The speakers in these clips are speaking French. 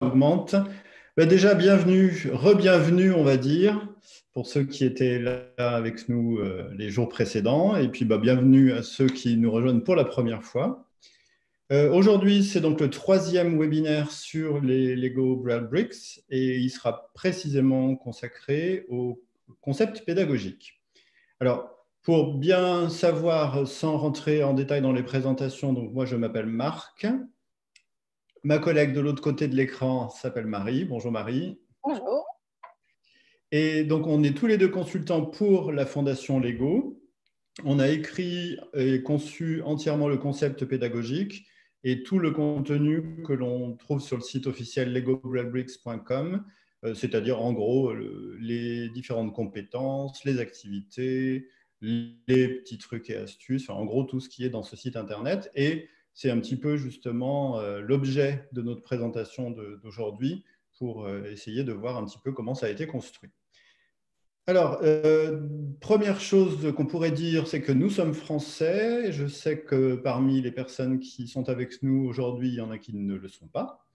Augmente. Ben déjà, bienvenue, re-bienvenue, on va dire, pour ceux qui étaient là avec nous les jours précédents. Et puis, bienvenue à ceux qui nous rejoignent pour la première fois. Aujourd'hui, c'est donc le troisième webinaire sur les Lego Braille Bricks et il sera précisément consacré au concept pédagogique. Alors, pour bien savoir, sans rentrer en détail dans les présentations, donc moi, je m'appelle Marc. Ma collègue de l'autre côté de l'écran s'appelle Marie. Bonjour Marie. Bonjour. Et donc, on est tous les deux consultants pour la Fondation Lego. On a écrit et conçu entièrement le concept pédagogique et tout le contenu que l'on trouve sur le site officiel legobraillebricks.com, c'est-à-dire en gros les différentes compétences, les activités, les petits trucs et astuces, enfin, en gros tout ce qui est dans ce site internet. Et c'est un petit peu justement l'objet de notre présentation d'aujourd'hui pour essayer de voir un petit peu comment ça a été construit. Alors, première chose qu'on pourrait dire, c'est que nous sommes français. Je sais que parmi les personnes qui sont avec nous aujourd'hui, il y en a qui ne le sont pas.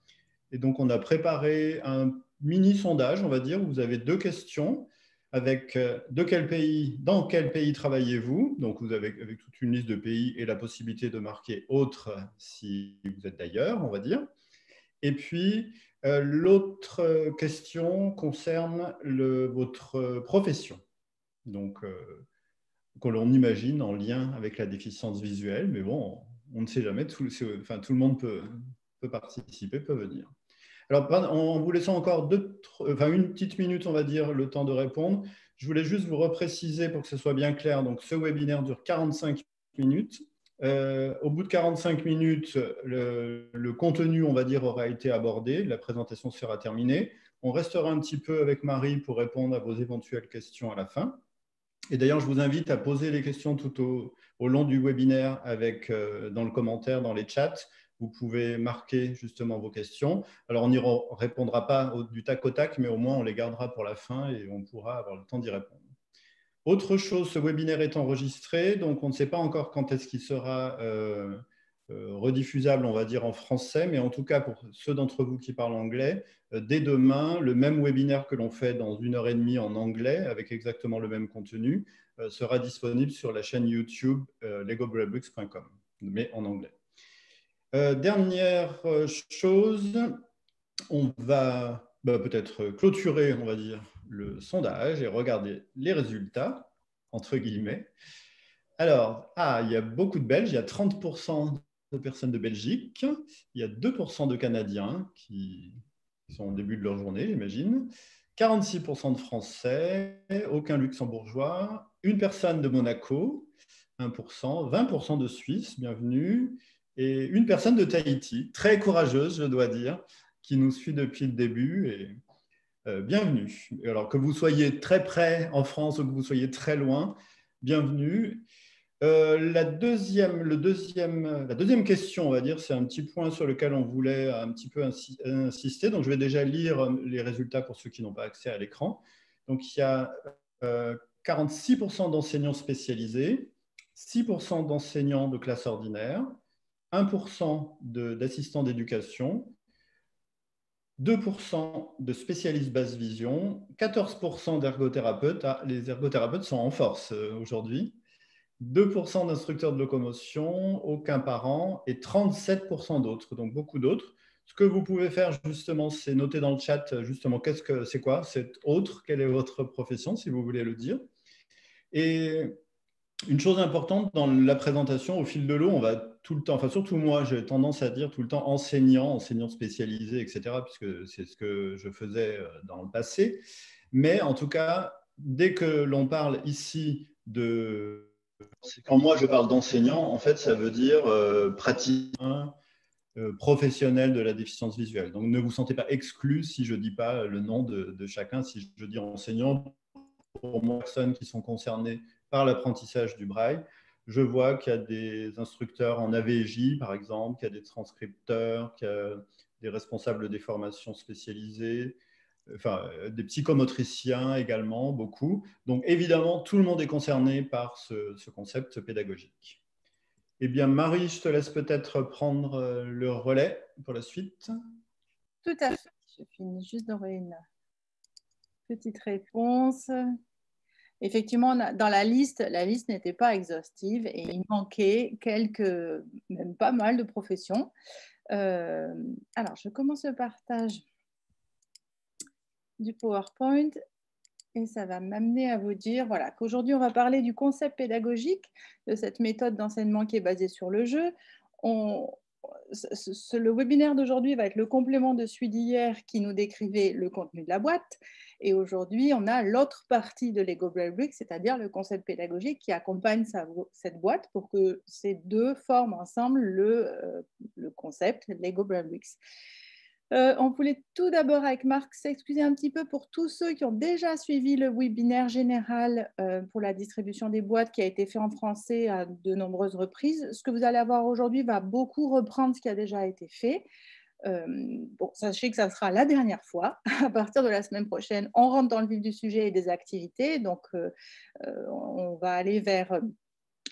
Et donc, on a préparé un mini sondage, on va dire, où vous avez deux questions avec dans quel pays travaillez-vous? Donc, vous avez avec toute une liste de pays et la possibilité de marquer autre si vous êtes d'ailleurs, on va dire. Et puis, l'autre question concerne votre profession. Donc, que l'on imagine en lien avec la déficience visuelle, mais bon, on ne sait jamais, tout le monde peut participer, peut venir. Alors, en vous laissant encore une petite minute, on va dire, le temps de répondre, je voulais juste vous repréciser pour que ce soit bien clair. Donc, ce webinaire dure 45 minutes. Au bout de 45 minutes, le contenu, on va dire, aura été abordé, la présentation sera terminée. On restera un petit peu avec Marie pour répondre à vos éventuelles questions à la fin. Et d'ailleurs, je vous invite à poser les questions tout au long du webinaire dans le commentaire, dans les chats. Vous pouvez marquer justement vos questions. Alors, on n'y répondra pas du tac au tac, mais au moins on les gardera pour la fin et on pourra avoir le temps d'y répondre. Autre chose, ce webinaire est enregistré, donc on ne sait pas encore quand est-ce qu'il sera rediffusable, on va dire, en français, mais en tout cas, pour ceux d'entre vous qui parlent anglais, dès demain, le même webinaire que l'on fait dans 1 heure et demie en anglais, avec exactement le même contenu, sera disponible sur la chaîne YouTube legobraillebricks.com, mais en anglais. Dernière chose, on va peut-être clôturer, on va dire, le sondage et regarder les résultats, entre guillemets. Alors, il y a beaucoup de Belges, il y a 30% de personnes de Belgique, il y a 2% de Canadiens qui sont au début de leur journée, j'imagine, 46% de Français, aucun Luxembourgeois, une personne de Monaco, 1%, 20% de Suisse, bienvenue, et une personne de Tahiti, très courageuse, je dois dire, qui nous suit depuis le début et bienvenue. Alors que vous soyez très près en France ou que vous soyez très loin, bienvenue. La deuxième question, on va dire, c'est un petit point sur lequel on voulait un petit peu insister. Donc, je vais déjà lire les résultats pour ceux qui n'ont pas accès à l'écran. Donc, il y a 46% d'enseignants spécialisés, 6% d'enseignants de classe ordinaire, 1% d'assistants d'éducation, 2% de spécialistes basse vision, 14% d'ergothérapeutes. Les ergothérapeutes sont en force aujourd'hui. 2% d'instructeurs de locomotion, aucun parent, et 37% d'autres, donc beaucoup d'autres. Ce que vous pouvez faire justement, c'est noter dans le chat justement c'est quoi cet autre, quelle est votre profession, si vous voulez le dire. Et une chose importante dans la présentation, au fil de l'eau, on va tout le temps, enfin surtout moi, j'ai tendance à dire tout le temps enseignant spécialisé, etc., puisque c'est ce que je faisais dans le passé. Mais en tout cas, dès que l'on parle ici quand moi je parle d'enseignant, en fait, ça veut dire praticien, professionnel de la déficience visuelle. Donc ne vous sentez pas exclu si je ne dis pas le nom de chacun, si je dis enseignant. Pour moi, personnes qui sont concernées par l'apprentissage du braille, je vois qu'il y a des instructeurs en AVJ, par exemple, qu'il y a des transcripteurs, qu'il y a des responsables des formations spécialisées, enfin, des psychomotriciens également, beaucoup. Donc, évidemment, tout le monde est concerné par ce concept pédagogique. Eh bien, Marie, je te laisse peut-être prendre le relais pour la suite. Tout à fait. Je finis juste d'envoyer une petite réponse. Effectivement, dans la liste n'était pas exhaustive et il manquait même pas mal de professions. Alors, je commence le partage du PowerPoint et ça va m'amener à vous dire voilà, qu'aujourd'hui, on va parler du concept pédagogique de cette méthode d'enseignement qui est basée sur le jeu. Le webinaire d'aujourd'hui va être le complément de celui d'hier qui nous décrivait le contenu de la boîte. Et aujourd'hui, on a l'autre partie de Lego Braillebrick, c'est-à-dire le concept pédagogique qui accompagne cette boîte pour que ces deux forment ensemble le concept Lego Braillebricks. On voulait tout d'abord avec Marc s'excuser un petit peu pour tous ceux qui ont déjà suivi le webinaire général pour la distribution des boîtes qui a été fait en français à de nombreuses reprises. Ce que vous allez avoir aujourd'hui va beaucoup reprendre ce qui a déjà été fait. Bon, sachez que ça sera la dernière fois. À partir de la semaine prochaine, on rentre dans le vif du sujet et des activités. Donc, on va aller vers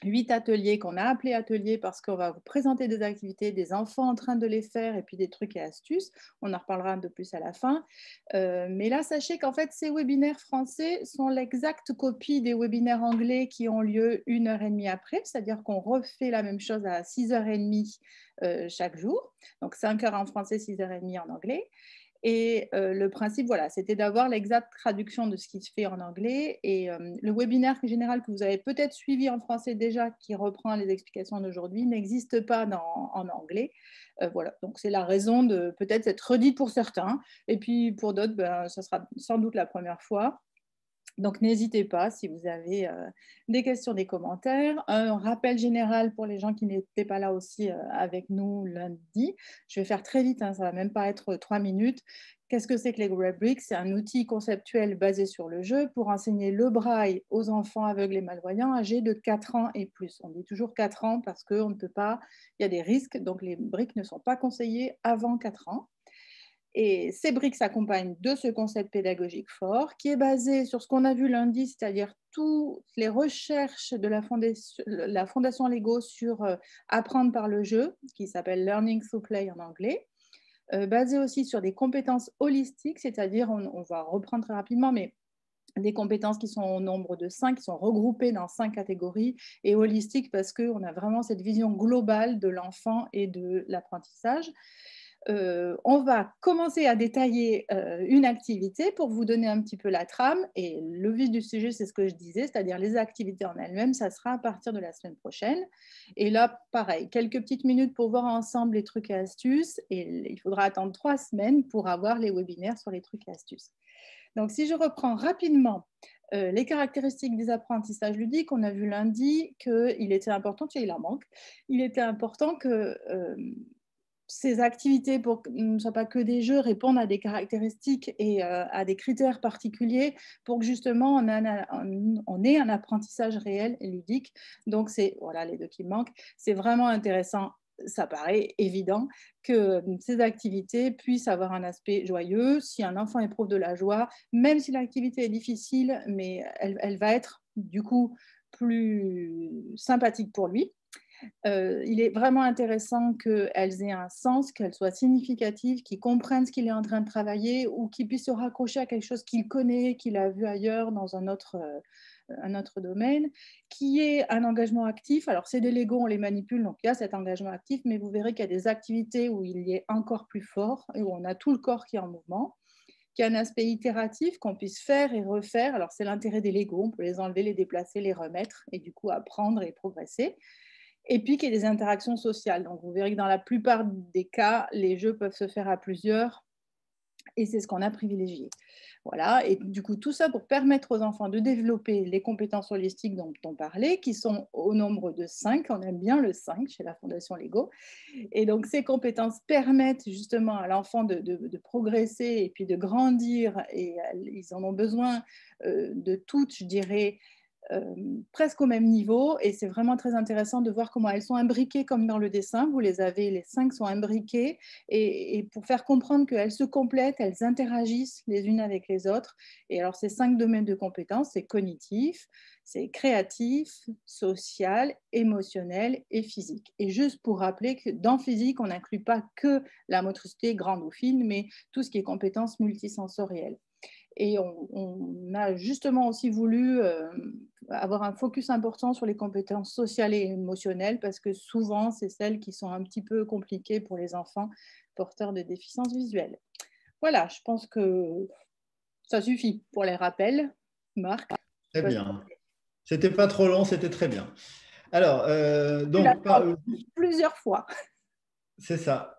8 ateliers qu'on a appelés ateliers parce qu'on va vous présenter des activités, des enfants en train de les faire et puis des trucs et astuces. On en reparlera un peu plus à la fin. Mais là, sachez qu'en fait, ces webinaires français sont l'exacte copie des webinaires anglais qui ont lieu 1h30 après, c'est-à-dire qu'on refait la même chose à 6h30 chaque jour. Donc 5h en français, 6h30 en anglais. Et le principe, voilà, c'était d'avoir l'exacte traduction de ce qui se fait en anglais. Et le webinaire général que vous avez peut-être suivi en français déjà, qui reprend les explications d'aujourd'hui, n'existe pas en anglais. Voilà, donc c'est la raison de peut-être être redit pour certains. Et puis pour d'autres, ben, ça sera sans doute la première fois. Donc, n'hésitez pas si vous avez des questions, des commentaires. Un rappel général pour les gens qui n'étaient pas là aussi avec nous lundi. Je vais faire très vite, hein, ça ne va même pas être 3 minutes. Qu'est-ce que c'est que Lego Braillebrick? C'est un outil conceptuel basé sur le jeu pour enseigner le braille aux enfants aveugles et malvoyants âgés de 4 ans et plus. On dit toujours 4 ans parce qu'on ne peut pas, il y a des risques, donc les briques ne sont pas conseillées avant 4 ans. Et ces briques s'accompagnent de ce concept pédagogique fort qui est basé sur ce qu'on a vu lundi, c'est-à-dire toutes les recherches de la Fondation Lego sur apprendre par le jeu, qui s'appelle Learning through Play en anglais, basé aussi sur des compétences holistiques, c'est-à-dire, on va reprendre très rapidement, mais des compétences qui sont au nombre de 5, qui sont regroupées dans 5 catégories, et holistiques parce qu'on a vraiment cette vision globale de l'enfant et de l'apprentissage. On va commencer à détailler une activité pour vous donner un petit peu la trame. Et le vif du sujet, c'est ce que je disais, c'est-à-dire les activités en elles-mêmes, ça sera à partir de la semaine prochaine. Et là, pareil, quelques petites minutes pour voir ensemble les trucs et astuces. Et il faudra attendre 3 semaines pour avoir les webinaires sur les trucs et astuces. Donc, si je reprends rapidement les caractéristiques des apprentissages ludiques, on a vu lundi qu'il était important, il en manque, il était important que ces activités, pour que ce ne soient pas que des jeux, répondent à des caractéristiques et à des critères particuliers pour que justement on ait un apprentissage réel et ludique. Donc, c'est voilà les deux qui manquent. C'est vraiment intéressant. Ça paraît évident que ces activités puissent avoir un aspect joyeux. Si un enfant éprouve de la joie, même si l'activité est difficile, mais elle va être du coup plus sympathique pour lui. Il est vraiment intéressant qu'elles aient un sens, qu'elles soient significatives, qu'il comprenne ce qu'il est en train de travailler ou qu'il puisse se raccrocher à quelque chose qu'il connaît, qu'il a vu ailleurs dans un autre domaine, qui est un engagement actif. Alors, c'est des Lego, on les manipule, donc il y a cet engagement actif, mais vous verrez qu'il y a des activités où il y est encore plus fort et où on a tout le corps qui est en mouvement, qui a un aspect itératif qu'on puisse faire et refaire. Alors, c'est l'intérêt des Lego, on peut les enlever, les déplacer, les remettre et du coup apprendre et progresser. Et puis qu'il y ait des interactions sociales. Donc, vous verrez que dans la plupart des cas, les jeux peuvent se faire à plusieurs et c'est ce qu'on a privilégié. Voilà, et du coup, tout ça pour permettre aux enfants de développer les compétences holistiques dont on parlait, qui sont au nombre de 5. On aime bien le 5 chez la Fondation Lego. Et donc, ces compétences permettent justement à l'enfant de progresser et puis de grandir. Et ils en ont besoin de toutes, je dirais, presque au même niveau, et c'est vraiment très intéressant de voir comment elles sont imbriquées comme dans le dessin. Vous les avez, les 5 sont imbriquées, et pour faire comprendre qu'elles se complètent, elles interagissent les unes avec les autres. Et alors ces 5 domaines de compétences, c'est cognitif, c'est créatif, social, émotionnel et physique. Et juste pour rappeler que dans physique, on n'inclut pas que la motricité grande ou fine, mais tout ce qui est compétences multisensorielles. Et on a justement aussi voulu avoir un focus important sur les compétences sociales et émotionnelles, parce que souvent, c'est celles qui sont un petit peu compliquées pour les enfants porteurs de déficience visuelle. Voilà, je pense que ça suffit pour les rappels. Marc? Très bien. C'était pas trop long, c'était très bien. Alors, donc, plusieurs fois. C'est ça.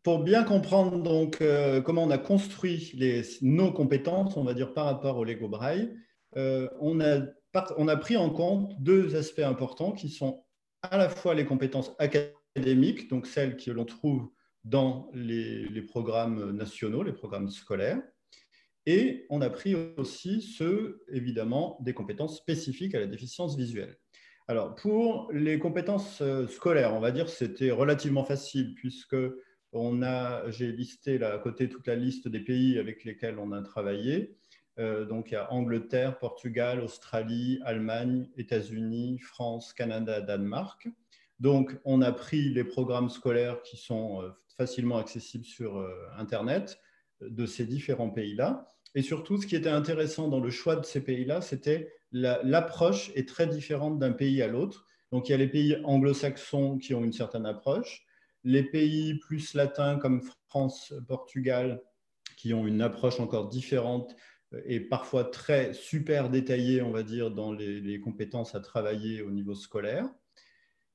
Pour bien comprendre donc comment on a construit nos compétences, on va dire par rapport au Lego Braille, on a pris en compte 2 aspects importants qui sont à la fois les compétences académiques, donc celles que l'on trouve dans les programmes nationaux, les programmes scolaires, et on a pris aussi ceux, évidemment, des compétences spécifiques à la déficience visuelle. Alors, pour les compétences scolaires, on va dire que c'était relativement facile, puisque j'ai listé là à côté toute la liste des pays avec lesquels on a travaillé. Donc, il y a Angleterre, Portugal, Australie, Allemagne, États-Unis, France, Canada, Danemark. Donc, on a pris les programmes scolaires qui sont facilement accessibles sur Internet de ces différents pays-là. Et surtout, ce qui était intéressant dans le choix de ces pays-là, c'était l'approche est très différente d'un pays à l'autre. Donc, il y a les pays anglo-saxons qui ont une certaine approche, les pays plus latins comme France, Portugal, qui ont une approche encore différente et parfois très super détaillée, on va dire, dans les compétences à travailler au niveau scolaire.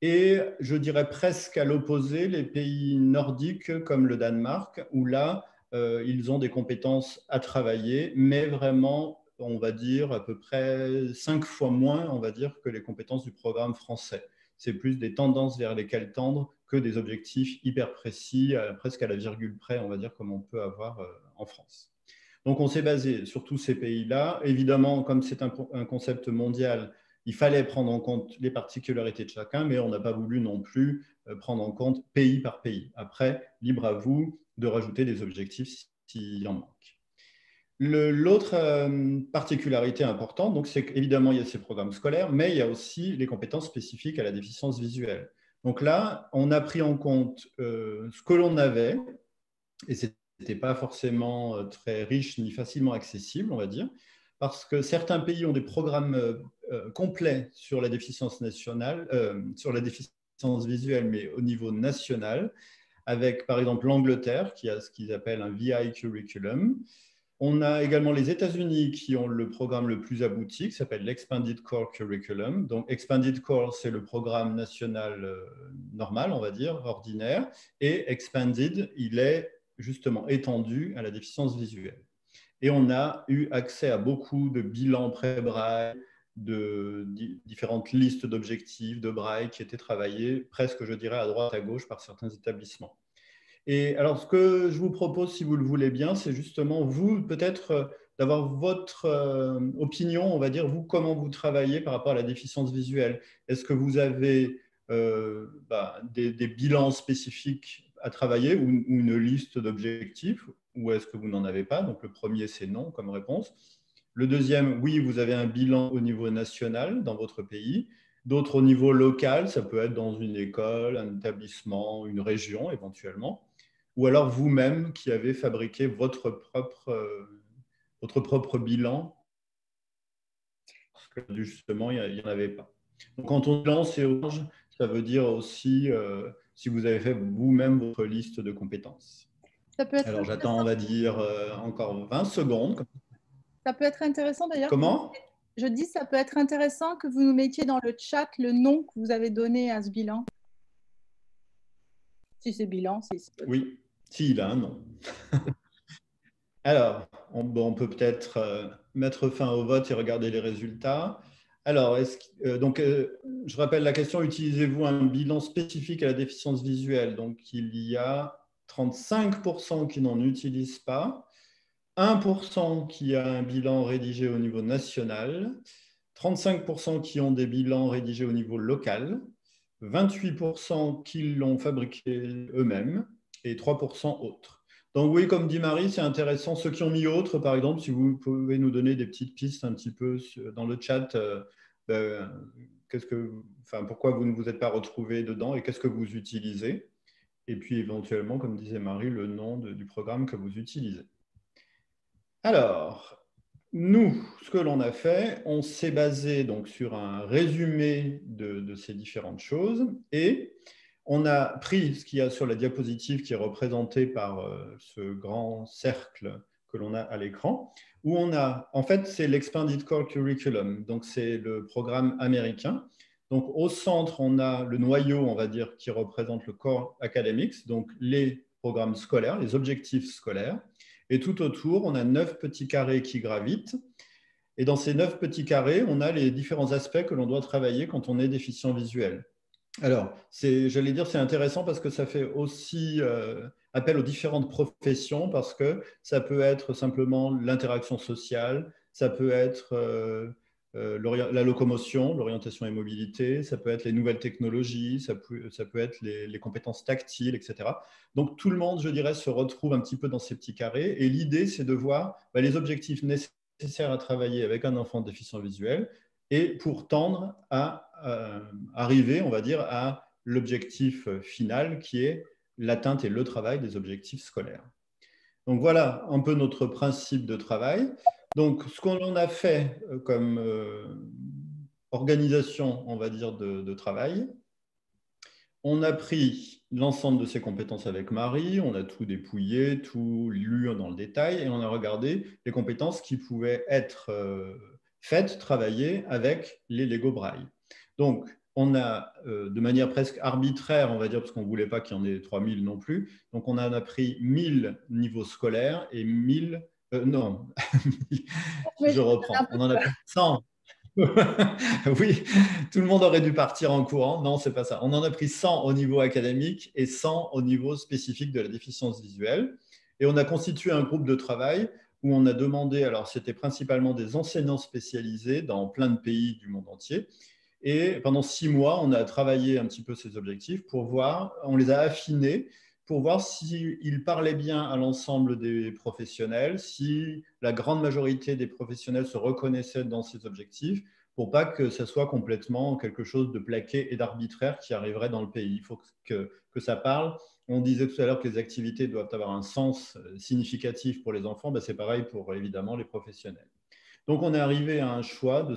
Et je dirais presque à l'opposé, les pays nordiques comme le Danemark, où là, ils ont des compétences à travailler, mais vraiment, on va dire, à peu près 5 fois moins, on va dire, que les compétences du programme français. C'est plus des tendances vers lesquelles tendre que des objectifs hyper précis, presque à la virgule près, on va dire, comme on peut avoir en France. Donc, on s'est basé sur tous ces pays-là. Évidemment, comme c'est un concept mondial, il fallait prendre en compte les particularités de chacun, mais on n'a pas voulu non plus prendre en compte pays par pays. Après, libre à vous de rajouter des objectifs s'il en manque. L'autre particularité importante, c'est qu'évidemment, il y a ces programmes scolaires, mais il y a aussi les compétences spécifiques à la déficience visuelle. Donc là, on a pris en compte ce que l'on avait, et c'était pas forcément très riche ni facilement accessible, on va dire, parce que certains pays ont des programmes complets sur la déficience nationale, sur la déficience visuelle, mais au niveau national, avec par exemple l'Angleterre qui a ce qu'ils appellent un VI curriculum. On a également les États-Unis qui ont le programme le plus abouti, qui s'appelle l'Expanded Core Curriculum. Donc, Expanded Core, c'est le programme national normal, on va dire, ordinaire, et Expanded, il est justement étendu à la déficience visuelle. Et on a eu accès à beaucoup de bilans pré-braille, de différentes listes d'objectifs de braille qui étaient travaillées presque, je dirais, à droite, à gauche par certains établissements. Et alors, ce que je vous propose, si vous le voulez bien, c'est justement, vous, peut-être, d'avoir votre opinion, on va dire, vous, comment vous travaillez par rapport à la déficience visuelle. Est-ce que vous avez des bilans spécifiques à travailler ou une liste d'objectifs, ou est-ce que vous n'en avez pas? Donc, le premier, c'est non comme réponse. Le deuxième, oui, vous avez un bilan au niveau national dans votre pays. D'autres au niveau local, ça peut être dans une école, un établissement, une région éventuellement. Ou alors vous-même qui avez fabriqué votre propre bilan, parce que justement, il n'y en avait pas. Donc, quand on lance et orange, ça veut dire aussi si vous avez fait vous-même votre liste de compétences. Ça peut être alors, j'attends, on va dire, encore 20 secondes. Ça peut être intéressant d'ailleurs. Comment? Je dis, ça peut être intéressant que vous nous mettiez dans le chat le nom que vous avez donné à ce bilan. Si c'est bilan, si. Oui, s'il a un nom. Alors, on peut peut-être mettre fin au vote et regarder les résultats. Alors, je rappelle la question, utilisez-vous un bilan spécifique à la déficience visuelle? Donc, il y a 35% qui n'en utilisent pas, 1% qui a un bilan rédigé au niveau national, 35% qui ont des bilans rédigés au niveau local, 28% qui l'ont fabriqué eux-mêmes et 3% autres. Donc oui, comme dit Marie, c'est intéressant. Ceux qui ont mis autres, par exemple, si vous pouvez nous donner des petites pistes un petit peu dans le chat, pourquoi vous ne vous êtes pas retrouvés dedans et qu'est-ce que vous utilisez? Et puis éventuellement, comme disait Marie, le nom du programme que vous utilisez. Alors, nous, ce que l'on a fait, on s'est basé donc sur un résumé de ces différentes choses et on a pris ce qu'il y a sur la diapositive qui est représenté par ce grand cercle que l'on a à l'écran, où on a, en fait, c'est l'Expanded Core Curriculum, donc c'est le programme américain. Donc au centre, on a le noyau, on va dire, qui représente le Core Academics, donc les programmes scolaires, les objectifs scolaires. Et tout autour, on a 9 petits carrés qui gravitent. Et dans ces 9 petits carrés, on a les différents aspects que l'on doit travailler quand on est déficient visuel. Alors, j'allais dire, c'est intéressant parce que ça fait aussi appel aux différentes professions parce que ça peut être simplement l'interaction sociale, ça peut être la locomotion, l'orientation et mobilité, ça peut être les nouvelles technologies, ça peut être les compétences tactiles, etc. Donc, tout le monde, je dirais, se retrouve un petit peu dans ces petits carrés. Et l'idée, c'est de voir les objectifs nécessaires à travailler avec un enfant déficient visuel et pour tendre à arriver, on va dire, à l'objectif final qui est l'atteinte et le travail des objectifs scolaires. Donc voilà un peu notre principe de travail. Donc ce qu'on a fait comme organisation, on va dire, de travail, on a pris l'ensemble de ces compétences avec Marie, on a tout dépouillé, tout lu dans le détail et on a regardé les compétences qui pouvaient être faites, travaillées avec les Lego Braille. Donc, on a, de manière presque arbitraire, on va dire, parce qu'on ne voulait pas qu'il y en ait 3000 non plus, donc on en a pris 1000 niveaux scolaires et 1000... non, je reprends, on en a pris 100. Oui, tout le monde aurait dû partir en courant. Non, c'est pas ça. On en a pris 100 au niveau académique et 100 au niveau spécifique de la déficience visuelle. Et on a constitué un groupe de travail où on a demandé, alors c'était principalement des enseignants spécialisés dans plein de pays du monde entier. Et pendant 6 mois, on a travaillé un petit peu ces objectifs pour voir, on les a affinés pour voir s'ils parlaient bien à l'ensemble des professionnels, si la grande majorité des professionnels se reconnaissaient dans ces objectifs, pour pas que ça soit complètement quelque chose de plaqué et d'arbitraire qui arriverait dans le pays. Il faut que ça parle. On disait tout à l'heure que les activités doivent avoir un sens significatif pour les enfants. Ben, c'est pareil pour évidemment les professionnels. Donc on est arrivé à un choix,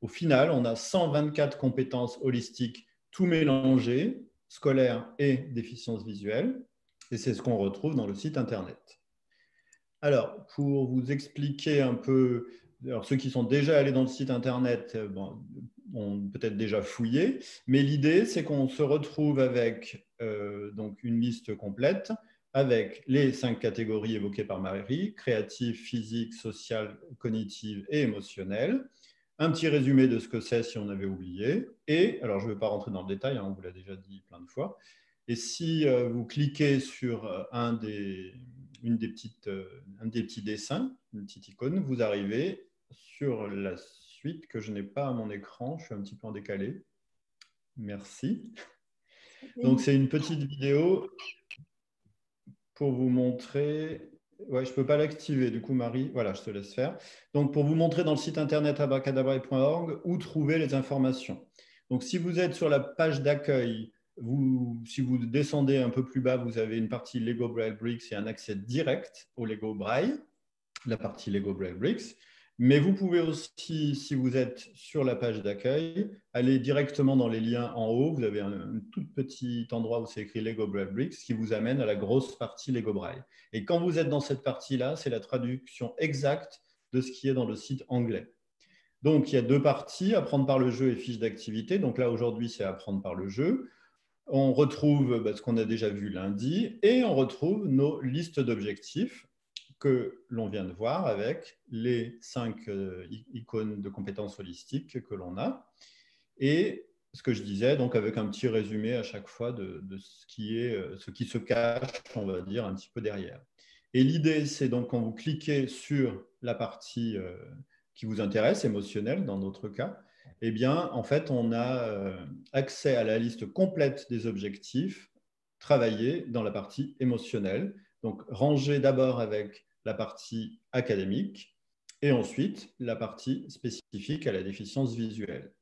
au final, on a 124 compétences holistiques, tout mélangées, scolaires et déficience visuelle. Et c'est ce qu'on retrouve dans le site Internet. Alors, pour vous expliquer un peu, alors ceux qui sont déjà allés dans le site Internet ont peut-être déjà fouillé, mais l'idée, c'est qu'on se retrouve avec donc une liste complète avec les 5 catégories évoquées par Marie, créative, physique, sociale, cognitive et émotionnelle. Un petit résumé de ce que c'est si on avait oublié. Et, alors je ne vais pas rentrer dans le détail, hein, on vous l'a déjà dit plein de fois. Et si vous cliquez sur un des petits dessins, une petite icône, vous arrivez sur la suite que je n'ai pas à mon écran. Je suis un petit peu en décalé. Merci. Donc, c'est une petite vidéo pour vous montrer. Ouais, je ne peux pas l'activer, du coup, Marie. Voilà, je te laisse faire. Donc, pour vous montrer dans le site internet abracadabra.org où trouver les informations. Donc, si vous êtes sur la page d'accueil, si vous descendez un peu plus bas, vous avez une partie Lego Braille Bricks et un accès direct au Lego Braille, la partie Lego Braille Bricks. Mais vous pouvez aussi, si vous êtes sur la page d'accueil, aller directement dans les liens en haut. Vous avez un tout petit endroit où c'est écrit Lego Braille Bricks qui vous amène à la grosse partie Lego Braille. Et quand vous êtes dans cette partie-là, c'est la traduction exacte de ce qui est dans le site anglais. Donc, il y a 2 parties, apprendre par le jeu et fiche d'activité. Donc là, aujourd'hui, c'est apprendre par le jeu. On retrouve ce qu'on a déjà vu lundi et on retrouve nos listes d'objectifs que l'on vient de voir avec les 5 icônes de compétences holistiques que l'on a. Et ce que je disais, donc avec un petit résumé à chaque fois de ce qui se cache, on va dire, un petit peu derrière. Et l'idée, c'est donc quand vous cliquez sur la partie qui vous intéresse, émotionnel dans notre cas, eh bien, en fait, on a accès à la liste complète des objectifs travaillés dans la partie émotionnelle. Donc, rangés d'abord avec la partie académique et ensuite la partie spécifique à la déficience visuelle.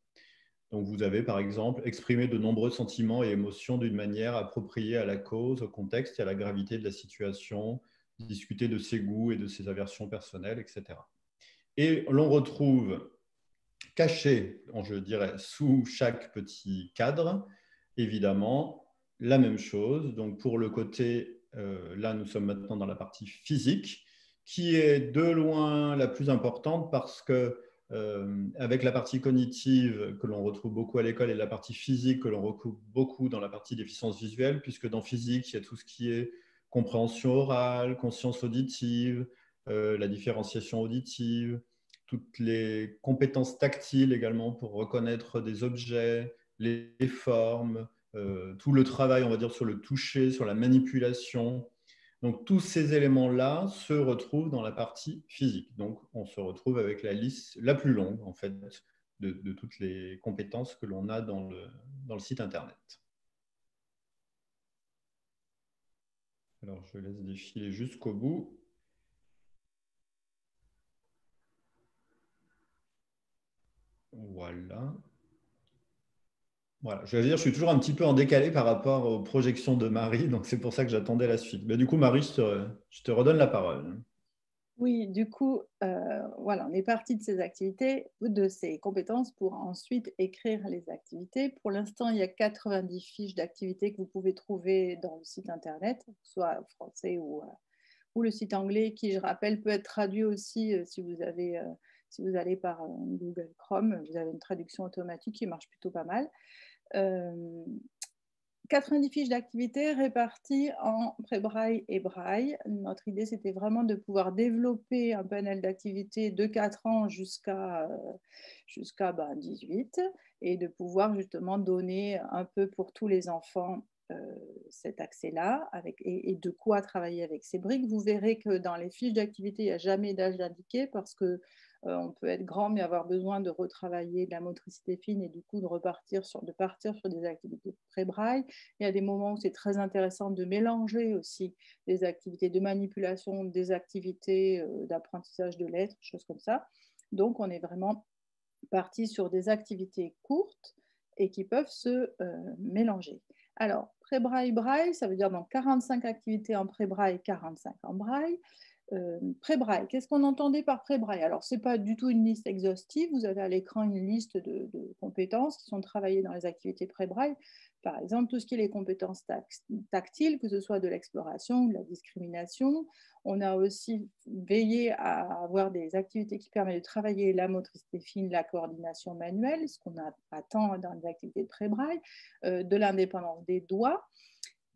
Donc, vous avez, par exemple, exprimé de nombreux sentiments et émotions d'une manière appropriée à la cause, au contexte et à la gravité de la situation, discuter de ses goûts et de ses aversions personnelles, etc. Et l'on retrouve caché, je dirais, sous chaque petit cadre, évidemment, la même chose. Donc, pour le côté, là, nous sommes maintenant dans la partie physique, qui est de loin la plus importante parce que avec la partie cognitive que l'on retrouve beaucoup à l'école et la partie physique que l'on retrouve beaucoup dans la partie déficience visuelle, puisque dans physique, il y a tout ce qui est compréhension orale, conscience auditive, la différenciation auditive, toutes les compétences tactiles également pour reconnaître des objets, les formes, tout le travail, on va dire, sur le toucher, sur la manipulation. Donc, tous ces éléments-là se retrouvent dans la partie physique. Donc, on se retrouve avec la liste la plus longue, en fait, de toutes les compétences que l'on a dans le site Internet. Alors, je laisse défiler jusqu'au bout. Voilà. Voilà, je veux dire, je suis toujours un petit peu en décalé par rapport aux projections de Marie, donc c'est pour ça que j'attendais la suite. Mais du coup, Marie, je te redonne la parole. Oui, du coup, voilà, on est parti de ces activités, de ces compétences pour ensuite écrire les activités. Pour l'instant, il y a 90 fiches d'activités que vous pouvez trouver dans le site internet, soit français ou le site anglais, qui, je rappelle, peut être traduit aussi si vous allez par Google Chrome, vous avez une traduction automatique qui marche plutôt pas mal. 90 fiches d'activités réparties en pré-braille et braille. Notre idée, c'était vraiment de pouvoir développer un panel d'activités de 4 ans jusqu'à 18 et de pouvoir justement donner un peu pour tous les enfants cet accès-là et de quoi travailler avec ces briques. Vous verrez que dans les fiches d'activité, il n'y a jamais d'âge indiqué parce que on peut être grand mais avoir besoin de retravailler de la motricité fine et du coup de partir sur des activités pré-braille. Il y a des moments où c'est très intéressant de mélanger aussi des activités de manipulation, des activités d'apprentissage de lettres, choses comme ça. Donc on est vraiment parti sur des activités courtes et qui peuvent se mélanger. Alors, pré-braille, braille, ça veut dire donc 45 activités en pré-braille, 45 en braille. Pré-braille, qu'est-ce qu'on entendait par pré-braille? Alors, ce n'est pas du tout une liste exhaustive. Vous avez à l'écran une liste de compétences qui sont travaillées dans les activités pré-braille. Par exemple, tout ce qui est les compétences tactiles, que ce soit de l'exploration ou de la discrimination. On a aussi veillé à avoir des activités qui permettent de travailler la motricité fine, la coordination manuelle, ce qu'on attend dans les activités de pré-braille, de l'indépendance des doigts,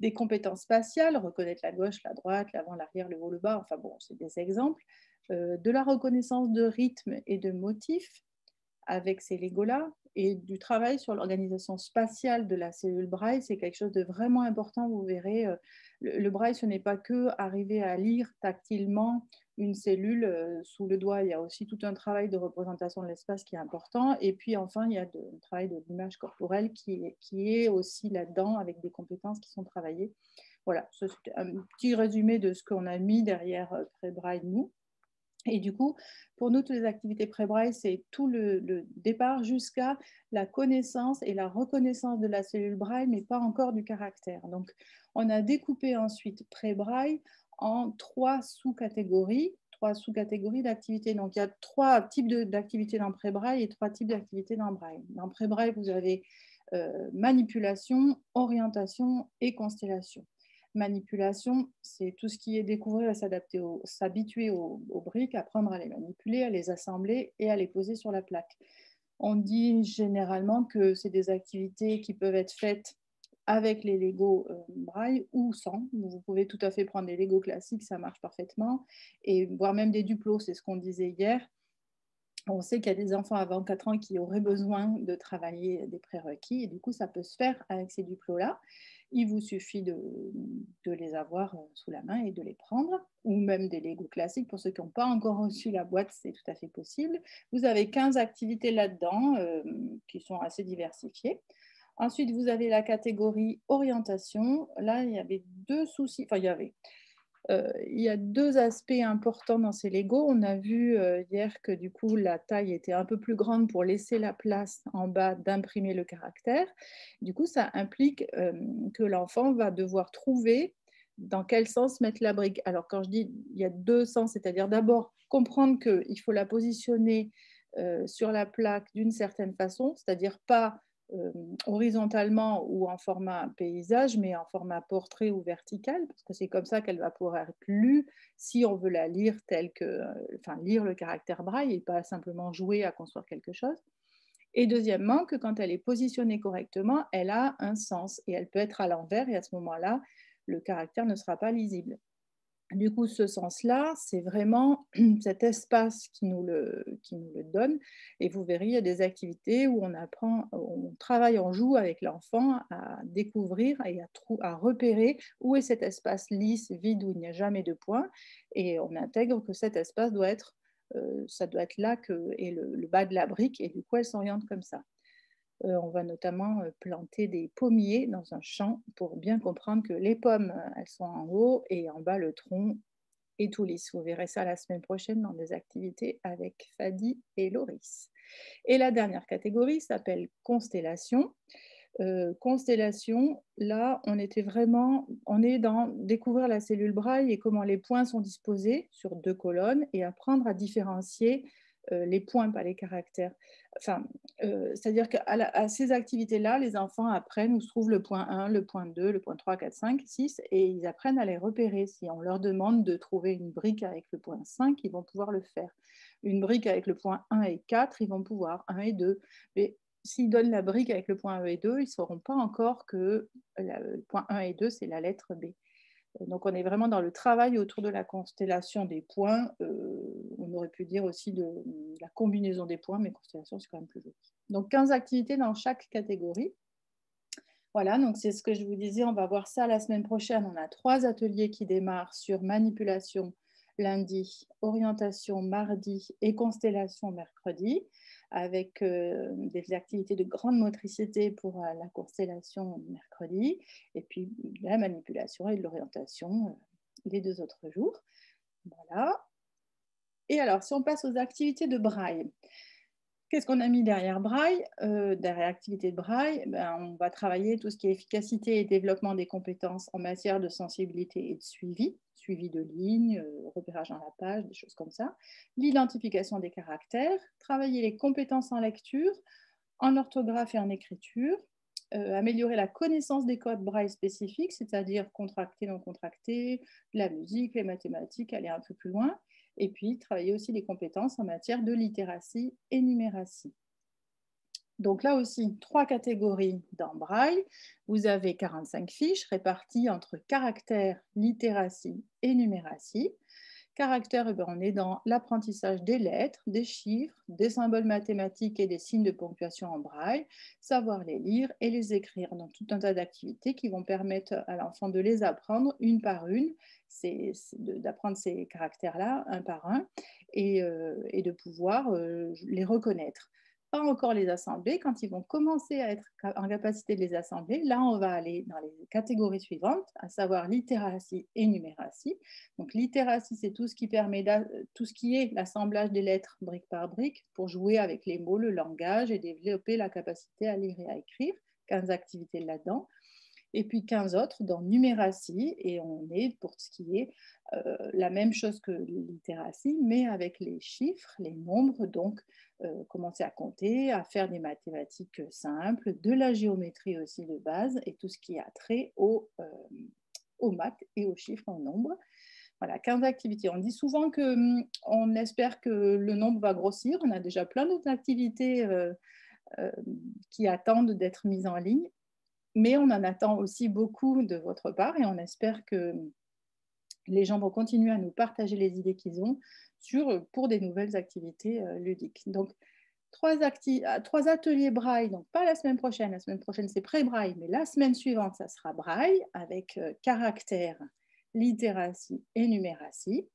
des compétences spatiales, reconnaître la gauche, la droite, l'avant, l'arrière, le haut, le bas, enfin bon, c'est des exemples, de la reconnaissance de rythme et de motifs avec ces Legos-là, et du travail sur l'organisation spatiale de la cellule braille, c'est quelque chose de vraiment important. Vous verrez, le braille, ce n'est pas que arriver à lire tactilement une cellule sous le doigt. Il y a aussi tout un travail de représentation de l'espace qui est important. Et puis enfin, il y a un travail de l'image corporelle qui est aussi là-dedans avec des compétences qui sont travaillées. Voilà, c'est un petit résumé de ce qu'on a mis derrière Pré-Braille, nous. Et du coup, pour nous, toutes les activités pré-braille, c'est tout le départ jusqu'à la connaissance et la reconnaissance de la cellule braille, mais pas encore du caractère. Donc, on a découpé ensuite pré-braille en 3 sous-catégories d'activités. Donc, il y a 3 types d'activités dans pré-braille et 3 types d'activités dans braille. Dans pré-braille, vous avez manipulation, orientation et constellation. Manipulation, c'est tout ce qui est découvrir et s'habituer aux briques, apprendre à les manipuler, à les assembler et à les poser sur la plaque. On dit généralement que c'est des activités qui peuvent être faites avec les Lego braille ou sans. Vous pouvez tout à fait prendre des Lego classiques, ça marche parfaitement, et voire même des duplos, c'est ce qu'on disait hier. On sait qu'il y a des enfants avant 4 ans qui auraient besoin de travailler des prérequis et du coup, ça peut se faire avec ces duplos-là. Il vous suffit de les avoir sous la main et de les prendre, ou même des Lego classiques. Pour ceux qui n'ont pas encore reçu la boîte, c'est tout à fait possible. Vous avez 15 activités là-dedans qui sont assez diversifiées. Ensuite, vous avez la catégorie orientation. Là, il y avait deux soucis. Enfin, il y a deux aspects importants dans ces Lego. On a vu hier que du coup la taille était un peu plus grande pour laisser la place en bas d'imprimer le caractère. Du coup, ça implique que l'enfant va devoir trouver dans quel sens mettre la brique. Alors quand je dis il y a deux sens, c'est-à-dire d'abord comprendre qu'il faut la positionner sur la plaque d'une certaine façon, c'est-à-dire pas horizontalement ou en format paysage, mais en format portrait ou vertical, parce que c'est comme ça qu'elle va pouvoir être lue si on veut la lire telle que, enfin, lire le caractère braille et pas simplement jouer à construire quelque chose. Et deuxièmement, que quand elle est positionnée correctement, elle a un sens et elle peut être à l'envers et à ce moment-là, le caractère ne sera pas lisible. Du coup, ce sens-là, c'est vraiment cet espace qui nous le donne. Et vous verrez, il y a des activités où on apprend, on travaille, on joue avec l'enfant à découvrir et à repérer où est cet espace lisse, vide, où il n'y a jamais de point. Et on intègre que cet espace doit être, ça doit être là que est le bas de la brique. Et du coup, elle s'oriente comme ça. On va notamment planter des pommiers dans un champ pour bien comprendre que les pommes, elles sont en haut et en bas, le tronc est tout lisse. Vous verrez ça la semaine prochaine dans des activités avec Fadi et Loris. Et la dernière catégorie s'appelle constellation. Constellation, là, on est dans découvrir la cellule braille et comment les points sont disposés sur deux colonnes et apprendre à différencier les points, pas les caractères. Enfin, c'est-à-dire qu'à ces activités-là, les enfants apprennent où se trouve le point 1, le point 2, le point 3, 4, 5, 6, et ils apprennent à les repérer. Si on leur demande de trouver une brique avec le point 5, ils vont pouvoir le faire. Une brique avec le point 1 et 4, ils vont pouvoir, 1 et 2. Mais s'ils donnent la brique avec le point 1 et 2, ils ne sauront pas encore que le point 1 et 2, c'est la lettre B. Donc, on est vraiment dans le travail autour de la constellation des points. On aurait pu dire aussi de la combinaison des points, mais constellation, c'est quand même plus joli. Donc, 15 activités dans chaque catégorie. Voilà, donc c'est ce que je vous disais, on va voir ça la semaine prochaine. On a 3 ateliers qui démarrent sur manipulation lundi, orientation mardi et constellation mercredi, avec des activités de grande motricité pour la constellation mercredi, et puis la manipulation et l'orientation les 2 autres jours. Voilà. Et alors, si on passe aux activités de braille, qu'est-ce qu'on a mis derrière braille derrière activité de braille, on va travailler tout ce qui est efficacité et développement des compétences en matière de sensibilité et de suivi, suivi de lignes, repérage dans la page, des choses comme ça. L'identification des caractères, travailler les compétences en lecture, en orthographe et en écriture, améliorer la connaissance des codes braille spécifiques, c'est-à-dire contracté, non contracté, la musique, les mathématiques, aller un peu plus loin. Et puis, travailler aussi les compétences en matière de littératie et numératie. Donc là aussi, 3 catégories dans Braille. Vous avez 45 fiches réparties entre caractères, littératie et numératie. Caractères, on est dans l'apprentissage des lettres, des chiffres, des symboles mathématiques et des signes de ponctuation en braille, savoir les lire et les écrire dans tout un tas d'activités qui vont permettre à l'enfant de les apprendre une par une, d'apprendre ces caractères-là un par un et de pouvoir les reconnaître. Pas encore les assembler. Quand ils vont commencer à être en capacité de les assembler, là, on va aller dans les catégories suivantes, à savoir littératie et numératie. Donc, littératie, c'est tout ce qui permet tout ce qui est l'assemblage des lettres brique par brique pour jouer avec les mots, le langage et développer la capacité à lire et à écrire. 15 activités là-dedans. Et puis 15 autres dans numératie, et on est pour ce qui est la même chose que littératie, mais avec les chiffres, les nombres, donc commencer à compter, à faire des mathématiques simples, de la géométrie aussi de base, et tout ce qui a trait aux maths et aux chiffres en nombre. Voilà, 15 activités. On dit souvent qu'on espère que le nombre va grossir. On a déjà plein d'autres activités qui attendent d'être mises en ligne. Mais on en attend aussi beaucoup de votre part et on espère que les gens vont continuer à nous partager les idées qu'ils ont pour des nouvelles activités ludiques. Donc, trois ateliers braille, donc pas la semaine prochaine c'est pré-braille, mais la semaine suivante, ça sera braille avec caractère, littératie et numératie.